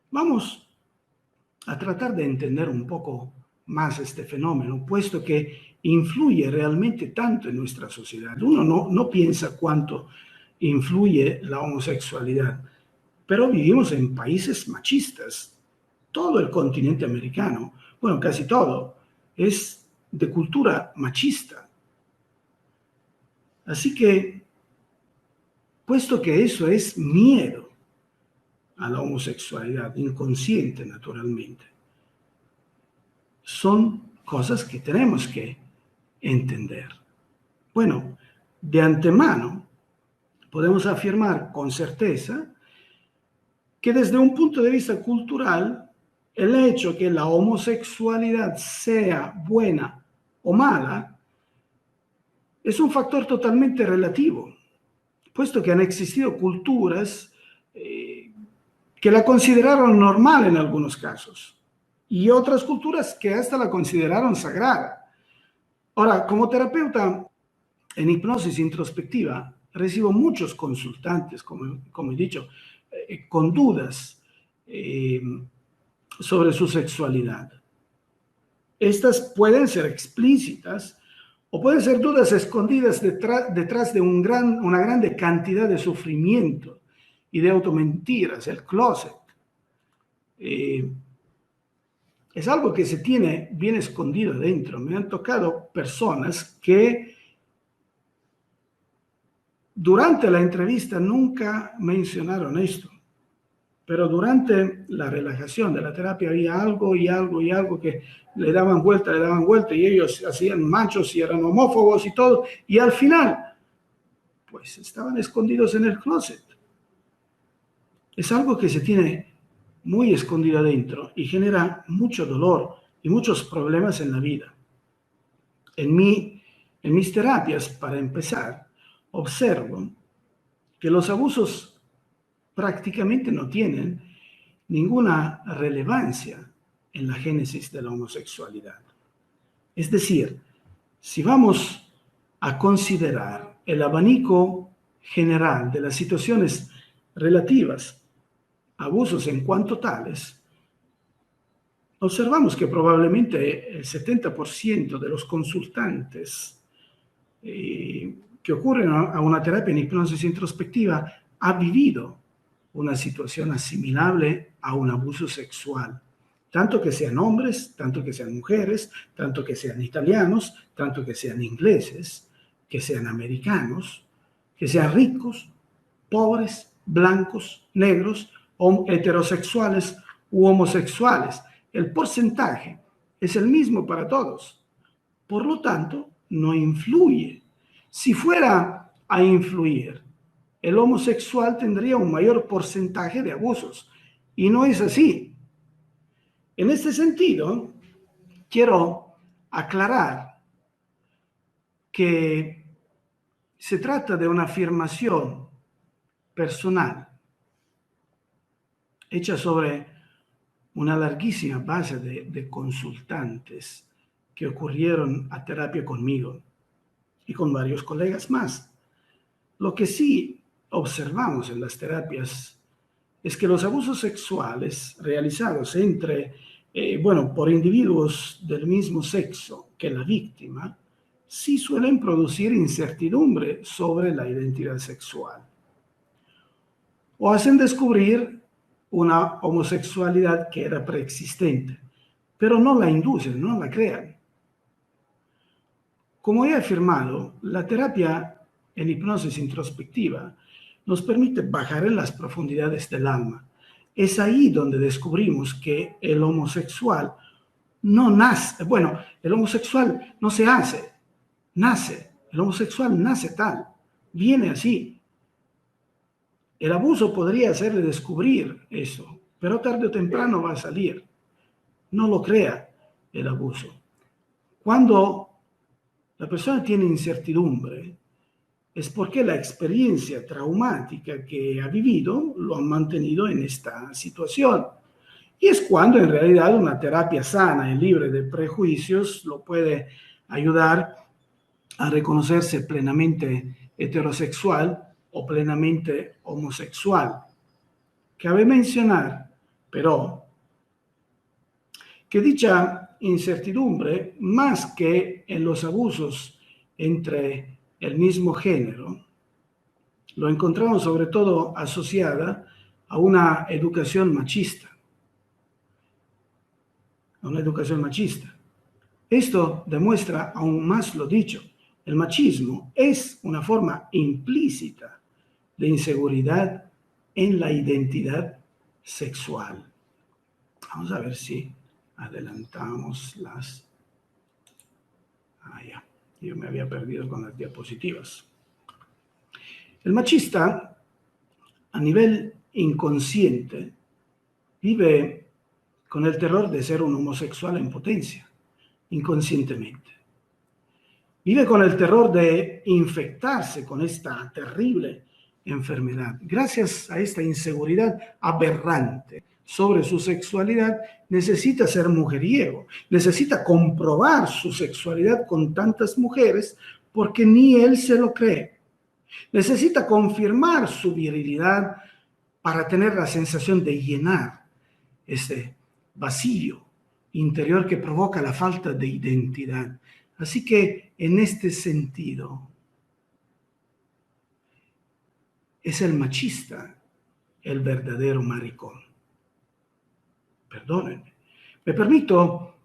[SPEAKER 2] Vamos a tratar de entender un poco más este fenómeno, puesto que influye realmente tanto en nuestra sociedad. Uno no piensa cuánto influye la homosexualidad, pero vivimos en países machistas. Todo el continente americano, bueno, casi todo, es de cultura machista. Así que, puesto que eso es miedo a la homosexualidad, inconsciente naturalmente, son cosas que tenemos que entender. Bueno, de antemano podemos afirmar con certeza que desde un punto de vista cultural, el hecho que la homosexualidad sea buena o mala es un factor totalmente relativo, puesto que han existido culturas que la consideraron normal en algunos casos y otras culturas que hasta la consideraron sagrada. Ahora, como terapeuta en hipnosis introspectiva, recibo muchos consultantes, como he dicho, con dudas sobre su sexualidad. Estas pueden ser explícitas o pueden ser dudas escondidas detrás de una grande cantidad de sufrimiento y de automentiras, el closet. Es algo que se tiene bien escondido dentro. Me han tocado personas que durante la entrevista nunca mencionaron esto, pero durante la relajación de la terapia había algo y algo y algo que le daban vuelta, y ellos hacían machos y eran homófobos y todo, y al final, pues estaban escondidos en el closet. Es algo que se tiene muy escondido adentro y genera mucho dolor y muchos problemas en la vida. En mis terapias, para empezar, observo que los abusos prácticamente no tienen ninguna relevancia en la génesis de la homosexualidad. Es decir, si vamos a considerar el abanico general de las situaciones relativas a abusos en cuanto tales, observamos que probablemente el 70% de los consultantes que ocurren a una terapia en hipnosis introspectiva ha vivido una situación asimilable a un abuso sexual. Tanto que sean hombres, tanto que sean mujeres, tanto que sean italianos, tanto que sean ingleses, que sean americanos, que sean ricos, pobres, blancos, negros, heterosexuales u homosexuales. El porcentaje es el mismo para todos. Por lo tanto, no influye. Si fuera a influir, el homosexual tendría un mayor porcentaje de abusos. Y no es así. En este sentido, quiero aclarar que se trata de una afirmación personal hecha sobre una larguísima base de consultantes que ocurrieron a terapia conmigo y con varios colegas más. Lo que sí observamos en las terapias es que los abusos sexuales realizados por individuos del mismo sexo que la víctima, sí suelen producir incertidumbre sobre la identidad sexual o hacen descubrir una homosexualidad que era preexistente, pero no la inducen, no la crean. Como he afirmado, la terapia en hipnosis introspectiva nos permite bajar en las profundidades del alma. Es ahí donde descubrimos que el homosexual no nace, el homosexual no se hace, nace. El homosexual nace tal, viene así. El abuso podría hacerle descubrir eso, pero tarde o temprano va a salir. No lo crea el abuso. Cuando la persona tiene incertidumbre, es porque la experiencia traumática que ha vivido lo ha mantenido en esta situación. Y es cuando en realidad una terapia sana y libre de prejuicios lo puede ayudar a reconocerse plenamente heterosexual o plenamente homosexual. Cabe mencionar, pero, que dicha incertidumbre, más que en los abusos entre el mismo género, lo encontramos sobre todo asociada a una educación machista. Esto demuestra aún más lo dicho. El machismo es una forma implícita de inseguridad en la identidad sexual. Vamos a ver si adelantamos las... ya. Yo me había perdido con las diapositivas. El machista, a nivel inconsciente, vive con el terror de ser un homosexual en potencia, inconscientemente. Vive con el terror de infectarse con esta terrible enfermedad. Gracias a esta inseguridad aberrante sobre su sexualidad, necesita ser mujeriego, necesita comprobar su sexualidad con tantas mujeres porque ni él se lo cree. Necesita confirmar su virilidad para tener la sensación de llenar ese vacío interior que provoca la falta de identidad. Así que en este sentido, es el machista el verdadero maricón. Perdónenme. Me permito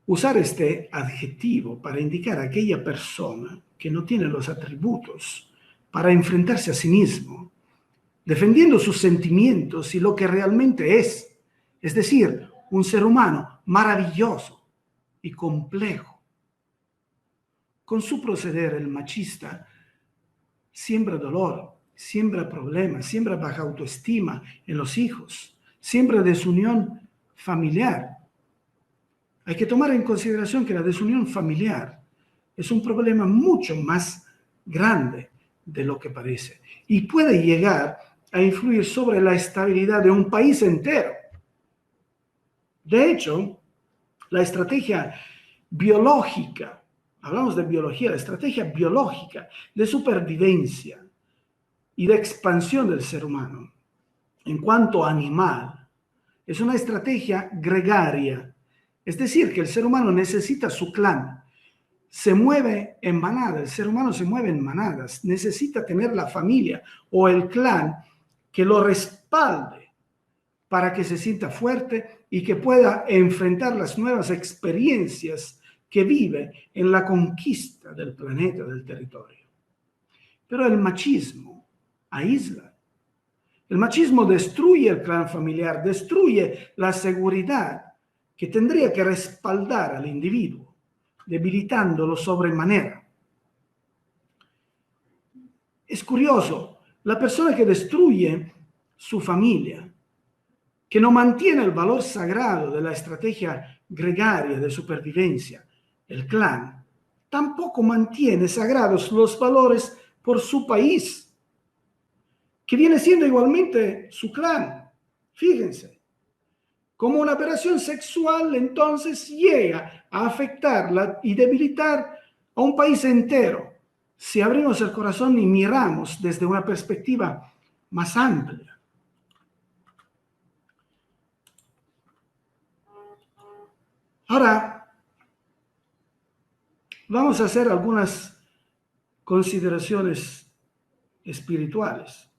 [SPEAKER 2] usar este adjetivo para indicar a aquella persona que no tiene los atributos para enfrentarse a sí mismo, defendiendo sus sentimientos y lo que realmente es decir, un ser humano maravilloso y complejo. Con su proceder, el machista siembra dolor, siembra problemas, siembra baja autoestima en los hijos, siembra desunión familiar. Hay que tomar en consideración que la desunión familiar es un problema mucho más grande de lo que parece y puede llegar a influir sobre la estabilidad de un país entero. De hecho, la estrategia biológica, hablamos de biología, la estrategia biológica de supervivencia y de expansión del ser humano en cuanto animal es una estrategia gregaria, es decir, que el ser humano necesita su clan, se mueve en manada, el ser humano se mueve en manadas, necesita tener la familia o el clan que lo respalde respalde para que se sienta fuerte y que pueda enfrentar las nuevas experiencias que vive en la conquista del planeta, del territorio. Pero el machismo aísla. El machismo destruye el clan familiar, destruye la seguridad que tendría que respaldar al individuo, debilitándolo sobremanera. Es curioso, la persona que destruye su familia, que no mantiene el valor sagrado de la estrategia gregaria de supervivencia, el clan, tampoco mantiene sagrados los valores por su país, que viene siendo igualmente su clan. Fíjense, como una aberración sexual entonces llega a afectar y debilitar a un país entero si abrimos el corazón y miramos desde una perspectiva más amplia. Ahora, vamos a hacer algunas consideraciones espirituales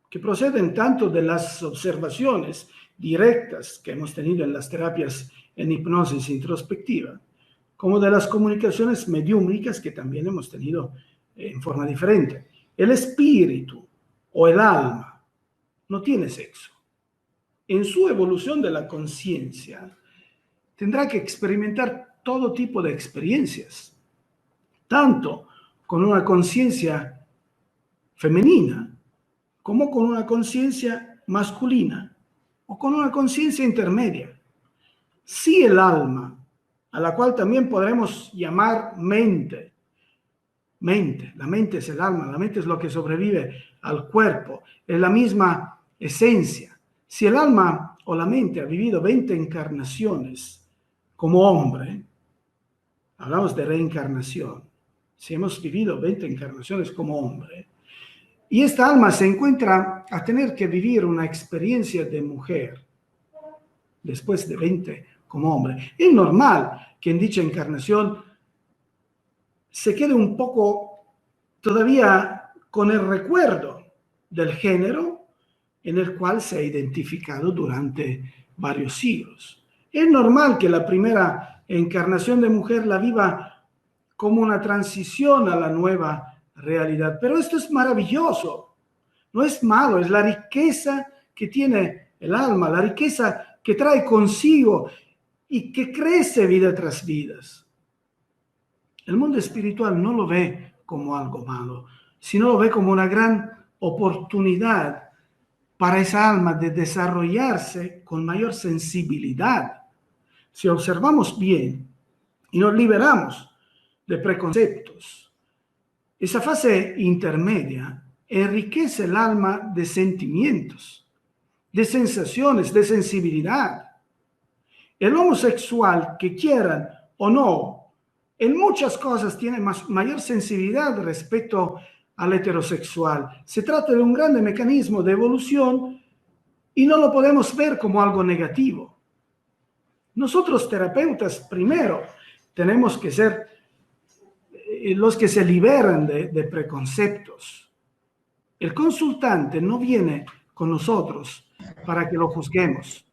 [SPEAKER 2] que proceden tanto de las observaciones directas que hemos tenido en las terapias en hipnosis introspectiva, como de las comunicaciones mediúmnicas que también hemos tenido en forma diferente. El espíritu o el alma no tiene sexo. En su evolución de la conciencia, tendrá que experimentar todo tipo de experiencias, tanto con una conciencia femenina como con una conciencia masculina o con una conciencia intermedia. Si el alma, a la cual también podremos llamar mente, la mente es el alma, la mente es lo que sobrevive al cuerpo, es la misma esencia. Si el alma o la mente ha vivido 20 encarnaciones como hombre, hablamos de reencarnación, si hemos vivido 20 encarnaciones como hombre, y esta alma se encuentra a tener que vivir una experiencia de mujer después de 20 como hombre, es normal que en dicha encarnación se quede un poco todavía con el recuerdo del género en el cual se ha identificado durante varios siglos. Es normal que la primera encarnación de mujer la viva como una transición a la nueva realidad. Pero esto es maravilloso, no es malo, es la riqueza que tiene el alma, la riqueza que trae consigo y que crece vida tras vida. El mundo espiritual no lo ve como algo malo, sino lo ve como una gran oportunidad para esa alma de desarrollarse con mayor sensibilidad. Si observamos bien y nos liberamos de preconceptos, esa fase intermedia enriquece el alma de sentimientos, de sensaciones, de sensibilidad. El homosexual, que quieran o no, en muchas cosas tiene mayor sensibilidad respecto al heterosexual. Se trata de un grande mecanismo de evolución y no lo podemos ver como algo negativo. Nosotros, terapeutas, primero tenemos que ser los que se liberan de preconceptos. El consultante no viene con nosotros para que lo juzguemos,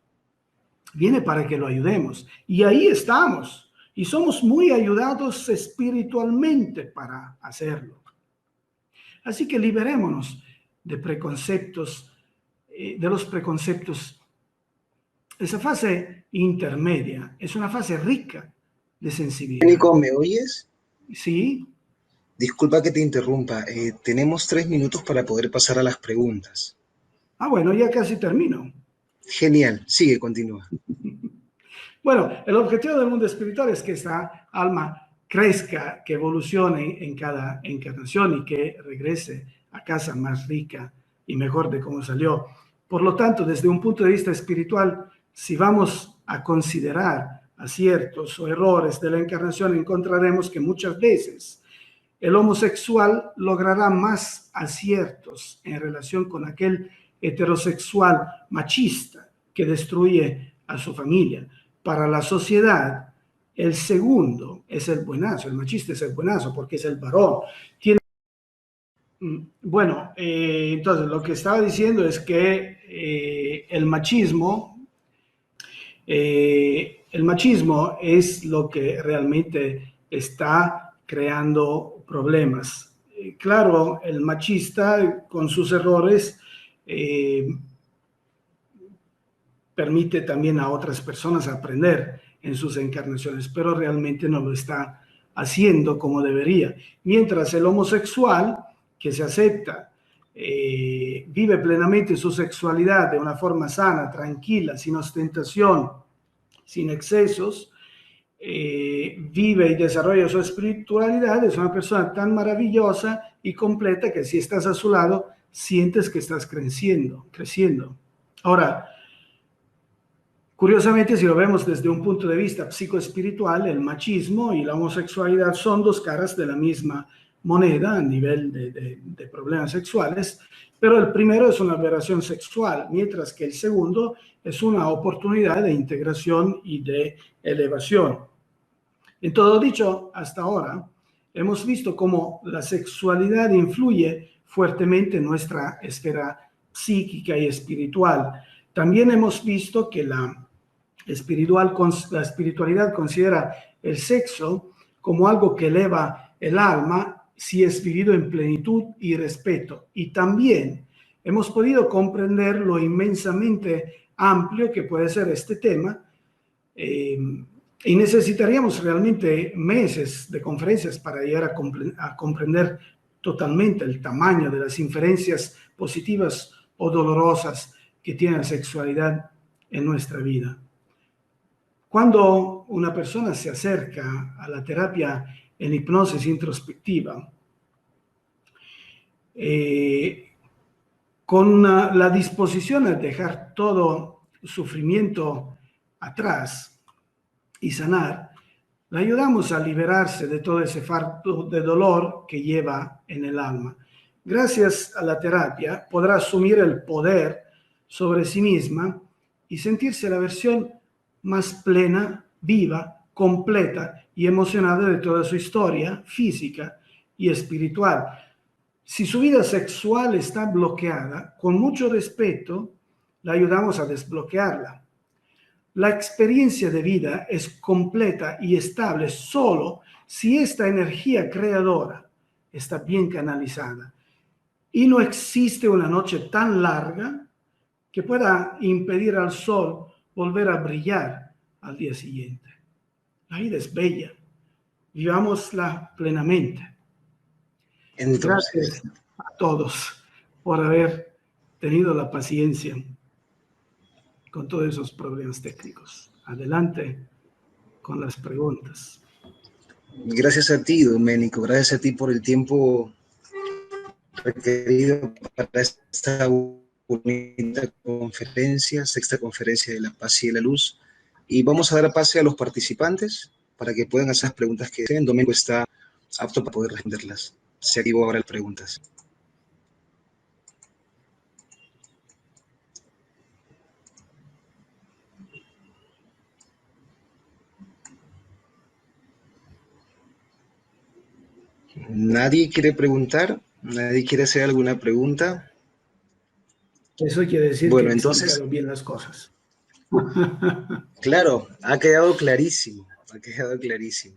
[SPEAKER 2] viene para que lo ayudemos. Y ahí estamos. Y somos muy ayudados espiritualmente para hacerlo. Así que liberémonos de preconceptos, de los preconceptos. Esa fase intermedia es una fase rica de sensibilidad.
[SPEAKER 3] Nico, ¿me oyes?
[SPEAKER 2] Sí.
[SPEAKER 3] Disculpa que te interrumpa. Tenemos 3 minutos para poder pasar a las preguntas.
[SPEAKER 2] Bueno, ya casi termino.
[SPEAKER 3] Genial. Sigue, continúa.
[SPEAKER 2] Bueno, el objetivo del mundo espiritual es que esta alma crezca, que evolucione en cada encarnación y que regrese a casa más rica y mejor de cómo salió. Por lo tanto, desde un punto de vista espiritual, si vamos a considerar aciertos o errores de la encarnación, encontraremos que muchas veces el homosexual logrará más aciertos en relación con aquel heterosexual machista que destruye a su familia. Para la sociedad, el segundo es el buenazo, el machista es el buenazo porque es el varón. Bueno, entonces lo que estaba diciendo es que el machismo es lo que realmente está creando problemas. Claro, el machista con sus errores eh, permite también a otras personas aprender en sus encarnaciones, pero realmente no lo está haciendo como debería. Mientras el homosexual, que se acepta, vive plenamente su sexualidad de una forma sana, tranquila, sin ostentación, sin excesos, vive y desarrolla su espiritualidad, es una persona tan maravillosa y completa que si estás a su lado, sientes que estás creciendo. Ahora, curiosamente, si lo vemos desde un punto de vista psicoespiritual, el machismo y la homosexualidad son dos caras de la misma moneda a nivel de problemas sexuales, pero el primero es una aberración sexual, mientras que el segundo es una oportunidad de integración y de elevación. En todo dicho, hasta ahora, hemos visto cómo la sexualidad influye fuertemente en nuestra esfera psíquica y espiritual. También hemos visto que la espiritualidad considera el sexo como algo que eleva el alma si es vivido en plenitud y respeto. Y también hemos podido comprender lo inmensamente amplio que puede ser este tema, y necesitaríamos realmente meses de conferencias para llegar a comprender totalmente el tamaño de las inferencias positivas o dolorosas que tiene la sexualidad en nuestra vida. Cuando una persona se acerca a la terapia en hipnosis introspectiva, con la disposición a dejar todo sufrimiento atrás y sanar, le ayudamos a liberarse de todo ese fardo de dolor que lleva en el alma. Gracias a la terapia podrá asumir el poder sobre sí misma y sentirse la versión más plena, viva, completa y emocionada de toda su historia física y espiritual. Si su vida sexual está bloqueada, con mucho respeto, le ayudamos a desbloquearla. La experiencia de vida es completa y estable solo si esta energía creadora está bien canalizada. Y no existe una noche tan larga que pueda impedir al sol volver a brillar al día siguiente. La vida es bella. Vivámosla plenamente.
[SPEAKER 3] Entonces,
[SPEAKER 2] Gracias a todos por haber tenido la paciencia con todos esos problemas técnicos. Adelante con las preguntas.
[SPEAKER 3] gracias a ti, Doménico, gracias a ti por el tiempo requerido para esta bonita conferencia, sexta conferencia de la paz y de la luz. Y vamos a dar pase a los participantes para que puedan hacer las preguntas que deseen. Doménico está apto para poder responderlas. Se activó ahora las preguntas. ¿Nadie quiere preguntar? ¿Nadie quiere hacer alguna pregunta?
[SPEAKER 2] Eso quiere decir
[SPEAKER 3] Bueno,
[SPEAKER 2] que he
[SPEAKER 3] entonces,
[SPEAKER 2] explicado bien las cosas.
[SPEAKER 3] claro, ha quedado clarísimo, ha quedado clarísimo.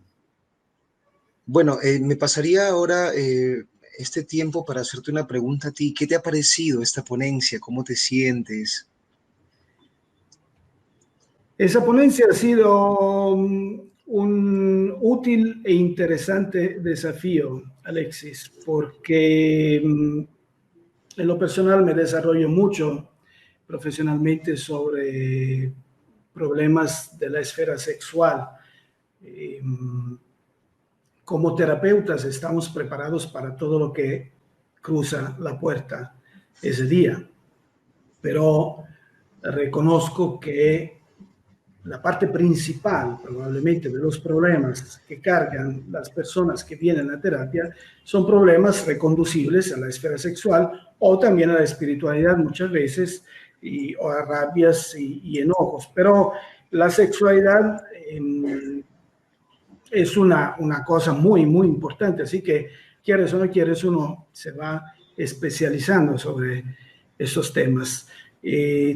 [SPEAKER 3] Bueno, me pasaría ahora este tiempo para hacerte una pregunta a ti. ¿Qué te ha parecido esta ponencia? ¿Cómo te sientes?
[SPEAKER 2] Esa ponencia ha sido un útil e interesante desafío, Alexis, porque en lo personal me desarrollo mucho profesionalmente sobre problemas de la esfera sexual. Como terapeutas estamos preparados para todo lo que cruza la puerta ese día, pero reconozco que la parte principal probablemente de los problemas que cargan las personas que vienen a terapia son problemas reconducibles a la esfera sexual o también a la espiritualidad muchas veces, o a rabias y enojos. Pero la sexualidad es una cosa muy, muy importante. Así que quieres o no quieres, uno se va especializando sobre esos temas.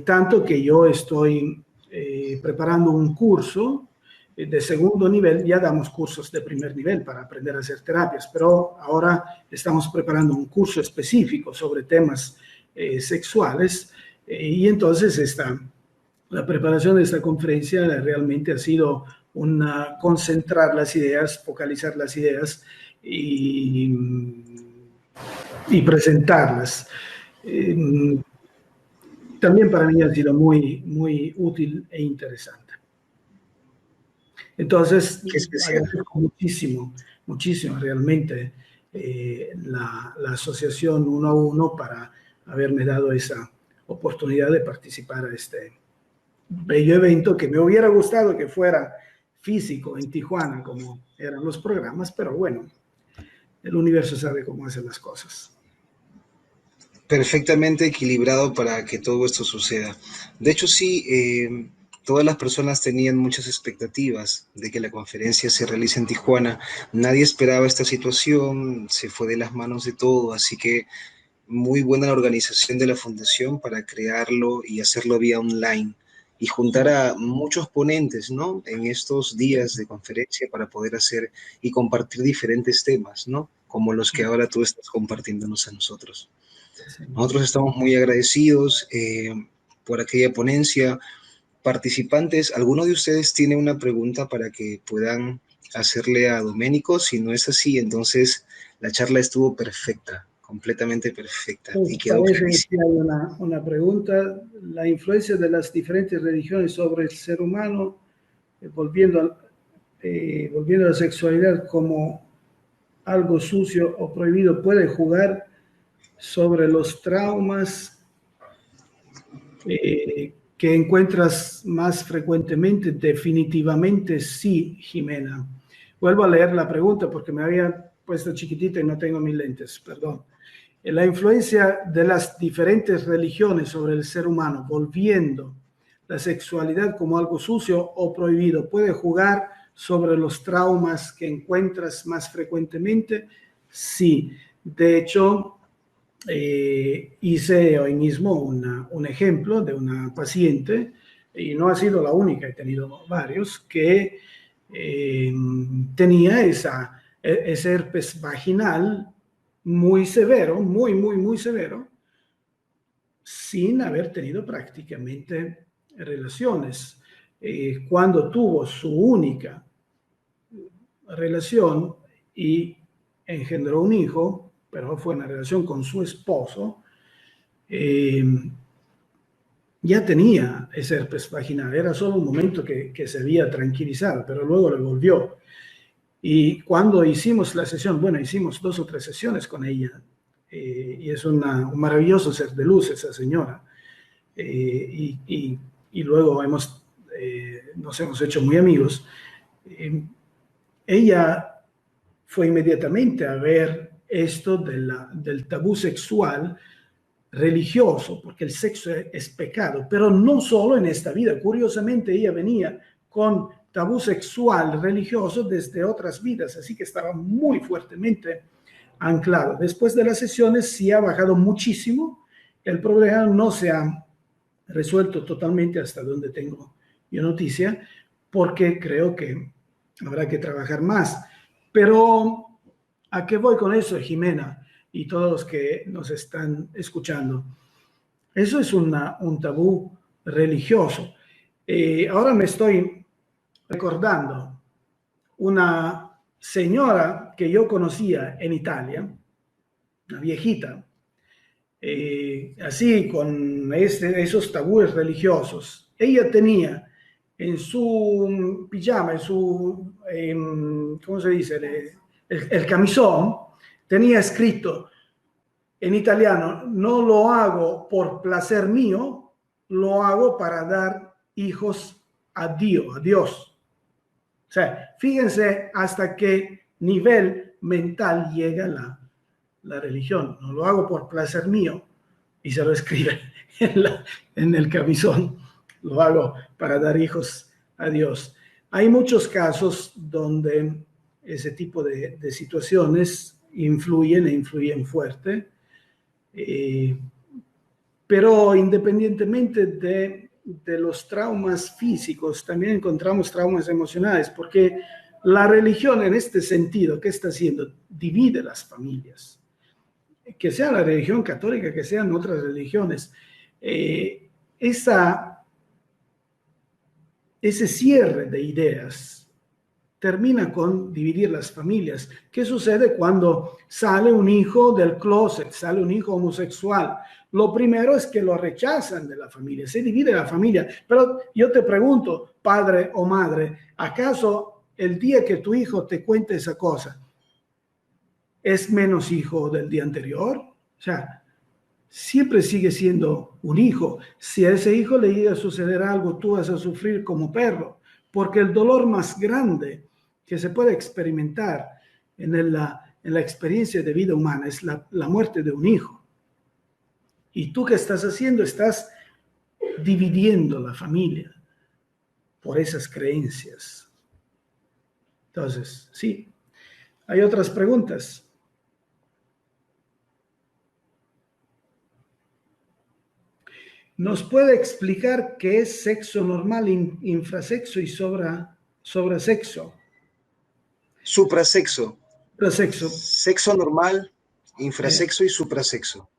[SPEAKER 2] Tanto que yo estoy preparando un curso de segundo nivel. Ya damos cursos de primer nivel para aprender a hacer terapias, pero ahora estamos preparando un curso específico sobre temas sexuales, y entonces la preparación de esta conferencia realmente ha sido concentrar las ideas, focalizar las ideas y presentarlas. También para mí ha sido muy, muy útil e interesante. Entonces,
[SPEAKER 3] Qué especial.
[SPEAKER 2] agradezco muchísimo, muchísimo realmente la asociación 1 a 1 para haberme dado esa oportunidad de participar a este bello evento, que me hubiera gustado que fuera físico en Tijuana, como eran los programas, pero bueno, el universo sabe cómo hacer las cosas.
[SPEAKER 3] Perfectamente equilibrado para que todo esto suceda. De hecho, sí, todas las personas tenían muchas expectativas de que la conferencia se realice en Tijuana. Nadie esperaba esta situación, se fue de las manos de todo, así que muy buena la organización de la fundación para crearlo y hacerlo vía online y juntar a muchos ponentes, ¿no? En estos días de conferencia para poder hacer y compartir diferentes temas, ¿no? Como los que ahora tú estás compartiéndonos a nosotros. Nosotros estamos muy agradecidos por aquella ponencia. Participantes, ¿alguno de ustedes tiene una pregunta para que puedan hacerle a Doménico? Si no es así, entonces la charla estuvo perfecta, completamente perfecta y quedó
[SPEAKER 2] Parece que
[SPEAKER 3] clarísima.
[SPEAKER 2] hay una pregunta. La influencia de las diferentes religiones sobre el ser humano, volviendo a la sexualidad como algo sucio o prohibido, puede jugar sobre los traumas que encuentras más frecuentemente. Definitivamente sí, Jimena. Vuelvo a leer la pregunta porque me había puesto chiquitita y no tengo mis lentes, perdón. La influencia de las diferentes religiones sobre el ser humano, volviendo la sexualidad como algo sucio o prohibido, puede jugar sobre los traumas que encuentras más frecuentemente. Sí, de hecho, hice hoy mismo un ejemplo de una paciente, y no ha sido la única, he tenido varios, que tenía ese herpes vaginal muy severo, muy, muy, muy severo, sin haber tenido prácticamente relaciones. Cuando tuvo su única relación y engendró un hijo, pero fue una relación con su esposo, ya tenía ese herpes vaginal. Era solo un momento que se había tranquilizado, pero luego le volvió. Y cuando hicimos la sesión, bueno, hicimos 2 o 3 sesiones con ella, y es un maravilloso ser de luz esa señora, y luego nos hemos hecho muy amigos. Ella fue inmediatamente a ver esto del tabú sexual religioso, porque el sexo es pecado, pero no solo en esta vida. Curiosamente, ella venía con tabú sexual religioso desde otras vidas, así que estaba muy fuertemente anclado. Después de las sesiones sí ha bajado muchísimo. El problema no se ha resuelto totalmente hasta donde tengo yo noticia, porque creo que habrá que trabajar más. Pero ¿a qué voy con eso, Jimena? Y todos los que nos están escuchando. Eso es un tabú religioso. Ahora me estoy recordando una señora que yo conocía en Italia, una viejita, así con esos tabúes religiosos. Ella tenía en su pijama, ¿cómo se dice? El camisón, tenía escrito en italiano: no lo hago por placer mío, lo hago para dar hijos a Dios. O sea, fíjense hasta qué nivel mental llega la religión. No lo hago por placer mío, y se lo escribe en el camisón: lo hago para dar hijos a Dios. Hay muchos casos donde ese tipo de situaciones influyen fuerte. Pero independientemente de los traumas físicos, también encontramos traumas emocionales, porque la religión en este sentido, ¿qué está haciendo? Divide las familias. Que sea la religión católica, que sean otras religiones. Ese cierre de ideas termina con dividir las familias. ¿Qué sucede cuando sale un hijo del closet, sale un hijo homosexual? Lo primero es que lo rechazan de la familia, se divide la familia. Pero yo te pregunto, padre o madre, ¿acaso el día que tu hijo te cuente esa cosa es menos hijo del día anterior? O sea, siempre sigue siendo un hijo. Si a ese hijo le llega a suceder algo, tú vas a sufrir como perro, porque el dolor más grande que se puede experimentar en la experiencia de vida humana es la muerte de un hijo. ¿Y tú qué estás haciendo? Estás dividiendo la familia por esas creencias. Entonces, sí, hay otras preguntas. ¿Nos puede explicar qué es sexo normal, infrasexo y sobrasexo?
[SPEAKER 3] Suprasexo.
[SPEAKER 2] Suprasexo.
[SPEAKER 3] Sexo normal, infrasexo y suprasexo.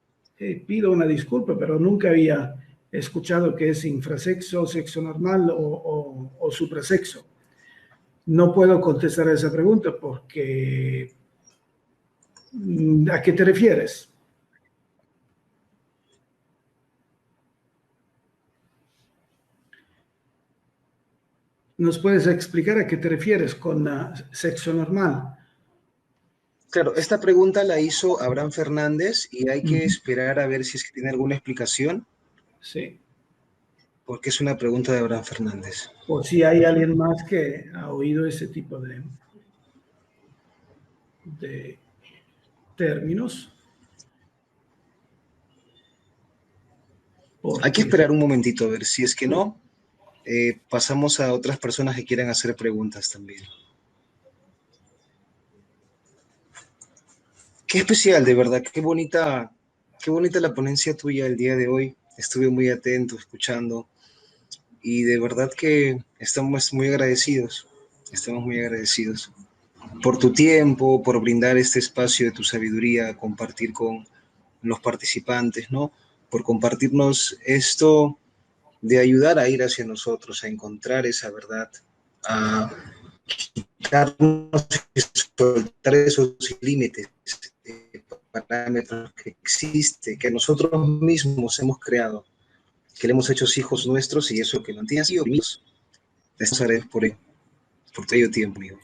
[SPEAKER 2] Pido una disculpa, pero nunca había escuchado qué es infrasexo, sexo normal o suprasexo. No puedo contestar a esa pregunta porque ¿a qué te refieres? ¿Nos puedes explicar a qué te refieres con sexo normal?
[SPEAKER 3] Claro, esta pregunta la hizo Abraham Fernández y hay que esperar a ver si es que tiene alguna explicación.
[SPEAKER 2] Sí.
[SPEAKER 3] Porque es una pregunta de Abraham Fernández.
[SPEAKER 2] O si hay alguien más que ha oído ese tipo de términos.
[SPEAKER 3] Hay que esperar un momentito a ver si es que no. Pasamos a otras personas que quieran hacer preguntas también. Qué especial, de verdad, qué bonita la ponencia tuya el día de hoy. Estuve muy atento, escuchando, y de verdad que estamos muy agradecidos por tu tiempo, por brindar este espacio de tu sabiduría, compartir con los participantes, ¿no? Por compartirnos esto de ayudar a ir hacia nosotros, a encontrar esa verdad, a quitarnos y soltar esos límites, parámetros que existen, que nosotros mismos hemos creado, que le hemos hecho hijos nuestros y eso que mantiene así oprimidos. Les agradezco por todo el tiempo, amigo.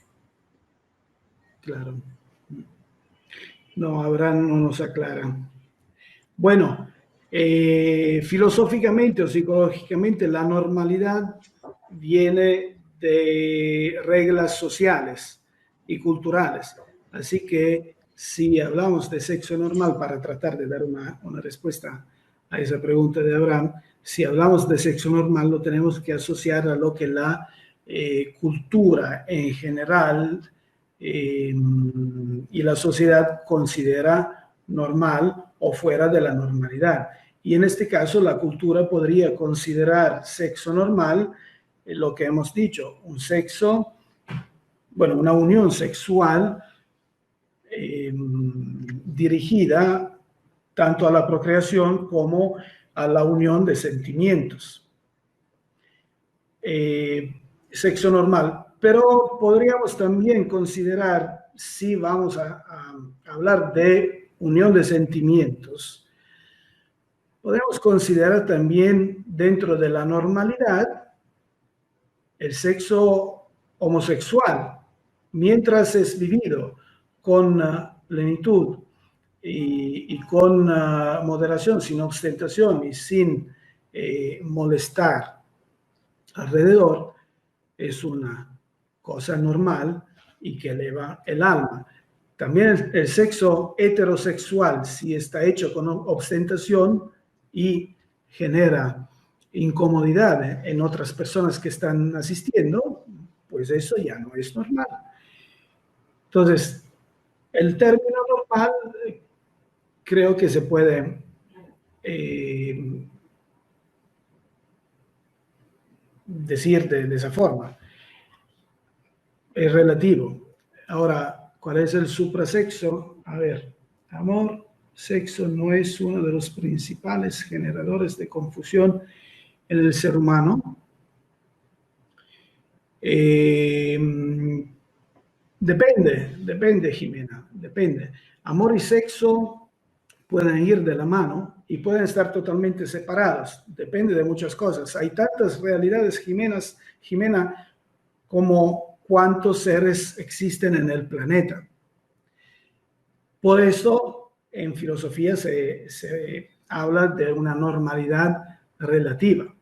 [SPEAKER 2] Claro. No, Abraham no nos aclara. Bueno, filosóficamente o psicológicamente la normalidad viene de reglas sociales y culturales. Así que si hablamos de sexo normal, para tratar de dar una respuesta a esa pregunta de Abraham, si hablamos de sexo normal lo tenemos que asociar a lo que la cultura en general y la sociedad considera normal o fuera de la normalidad. Y en este caso la cultura podría considerar sexo normal lo que hemos dicho, un sexo, bueno, una unión sexual dirigida tanto a la procreación como a la unión de sentimientos. Sexo normal. Pero podríamos también considerar, si vamos a hablar de unión de sentimientos, podemos considerar también dentro de la normalidad el sexo homosexual, mientras es vivido con plenitud y con moderación, sin ostentación y sin molestar alrededor, es una cosa normal y que eleva el alma. También el sexo heterosexual, si está hecho con ostentación y genera incomodidad en otras personas que están asistiendo, pues eso ya no es normal. Entonces, el término normal, creo que se puede decir de esa forma. Es relativo. Ahora, ¿cuál es el suprasexo? A ver, amor, sexo no es uno de los principales generadores de confusión en el ser humano. Depende, Jimena, depende. Amor y sexo pueden ir de la mano y pueden estar totalmente separados. Depende de muchas cosas. Hay tantas realidades, Jimena, como cuántos seres existen en el planeta. Por eso, en filosofía se habla de una normalidad relativa.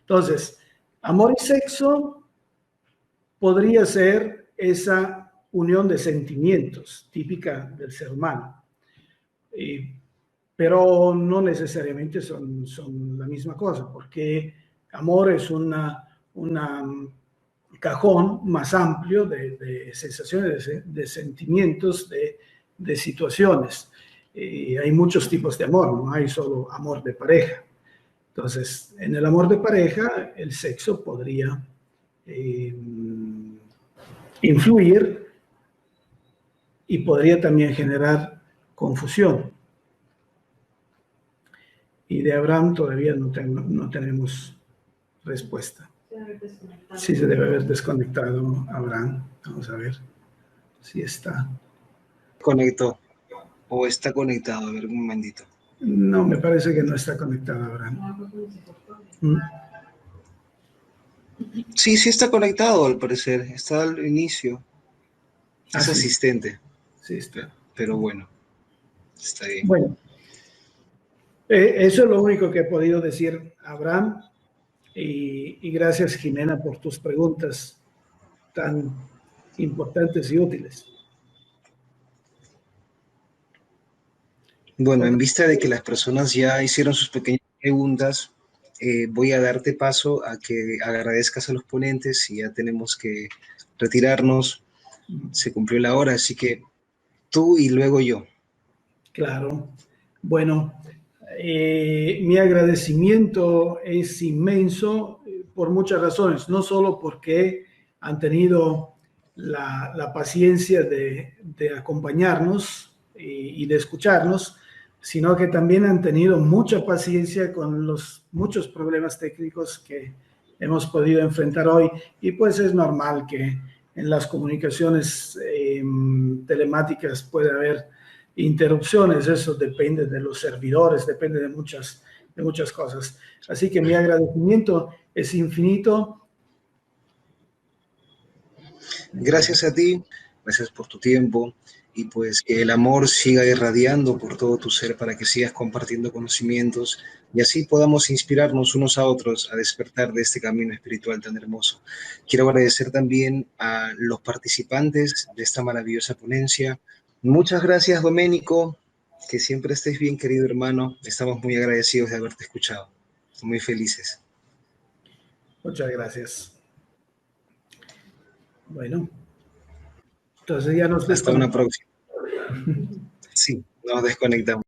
[SPEAKER 2] Entonces, amor y sexo podría ser esa unión de sentimientos típica del ser humano. Pero no necesariamente son la misma cosa, porque amor es un cajón más amplio de sensaciones, de sentimientos, de situaciones. Hay muchos tipos de amor, no hay solo amor de pareja. Entonces, en el amor de pareja, el sexo podría influir y podría también generar confusión. Y de Abraham todavía no tenemos respuesta. Sí, se debe haber desconectado Abraham. Vamos a ver si está.
[SPEAKER 3] Conectó o está conectado. A ver, un momentito.
[SPEAKER 2] No, me parece que no está conectado Abraham.
[SPEAKER 3] Sí, sí está conectado al parecer. Está al inicio. Es
[SPEAKER 2] sí.
[SPEAKER 3] asistente.
[SPEAKER 2] Sí está.
[SPEAKER 3] Pero bueno, está bien.
[SPEAKER 2] Bueno, eso es lo único que he podido decir, Abraham. Y gracias, Jimena, por tus preguntas tan importantes y útiles.
[SPEAKER 3] Bueno, en vista de que las personas ya hicieron sus pequeñas preguntas, voy a darte paso a que agradezcas a los ponentes y ya tenemos que retirarnos. Se cumplió la hora, así que tú y luego yo.
[SPEAKER 2] Claro. Bueno, mi agradecimiento es inmenso por muchas razones, no solo porque han tenido la paciencia de acompañarnos y de escucharnos, sino que también han tenido mucha paciencia con los muchos problemas técnicos que hemos podido enfrentar hoy. Y pues es normal que en las comunicaciones telemáticas pueda haber interrupciones, eso depende de los servidores, depende de muchas cosas. Así que mi agradecimiento es infinito.
[SPEAKER 3] Gracias a ti, gracias por tu tiempo y pues que el amor siga irradiando por todo tu ser para que sigas compartiendo conocimientos y así podamos inspirarnos unos a otros a despertar de este camino espiritual tan hermoso. Quiero agradecer también a los participantes de esta maravillosa ponencia. Muchas gracias, Doménico, que siempre estés bien, querido hermano. Estamos muy agradecidos de haberte escuchado. Muy felices.
[SPEAKER 2] Muchas gracias. Bueno, entonces ya nos
[SPEAKER 3] Hasta una
[SPEAKER 2] desconectamos.
[SPEAKER 3] próxima. Sí, nos desconectamos.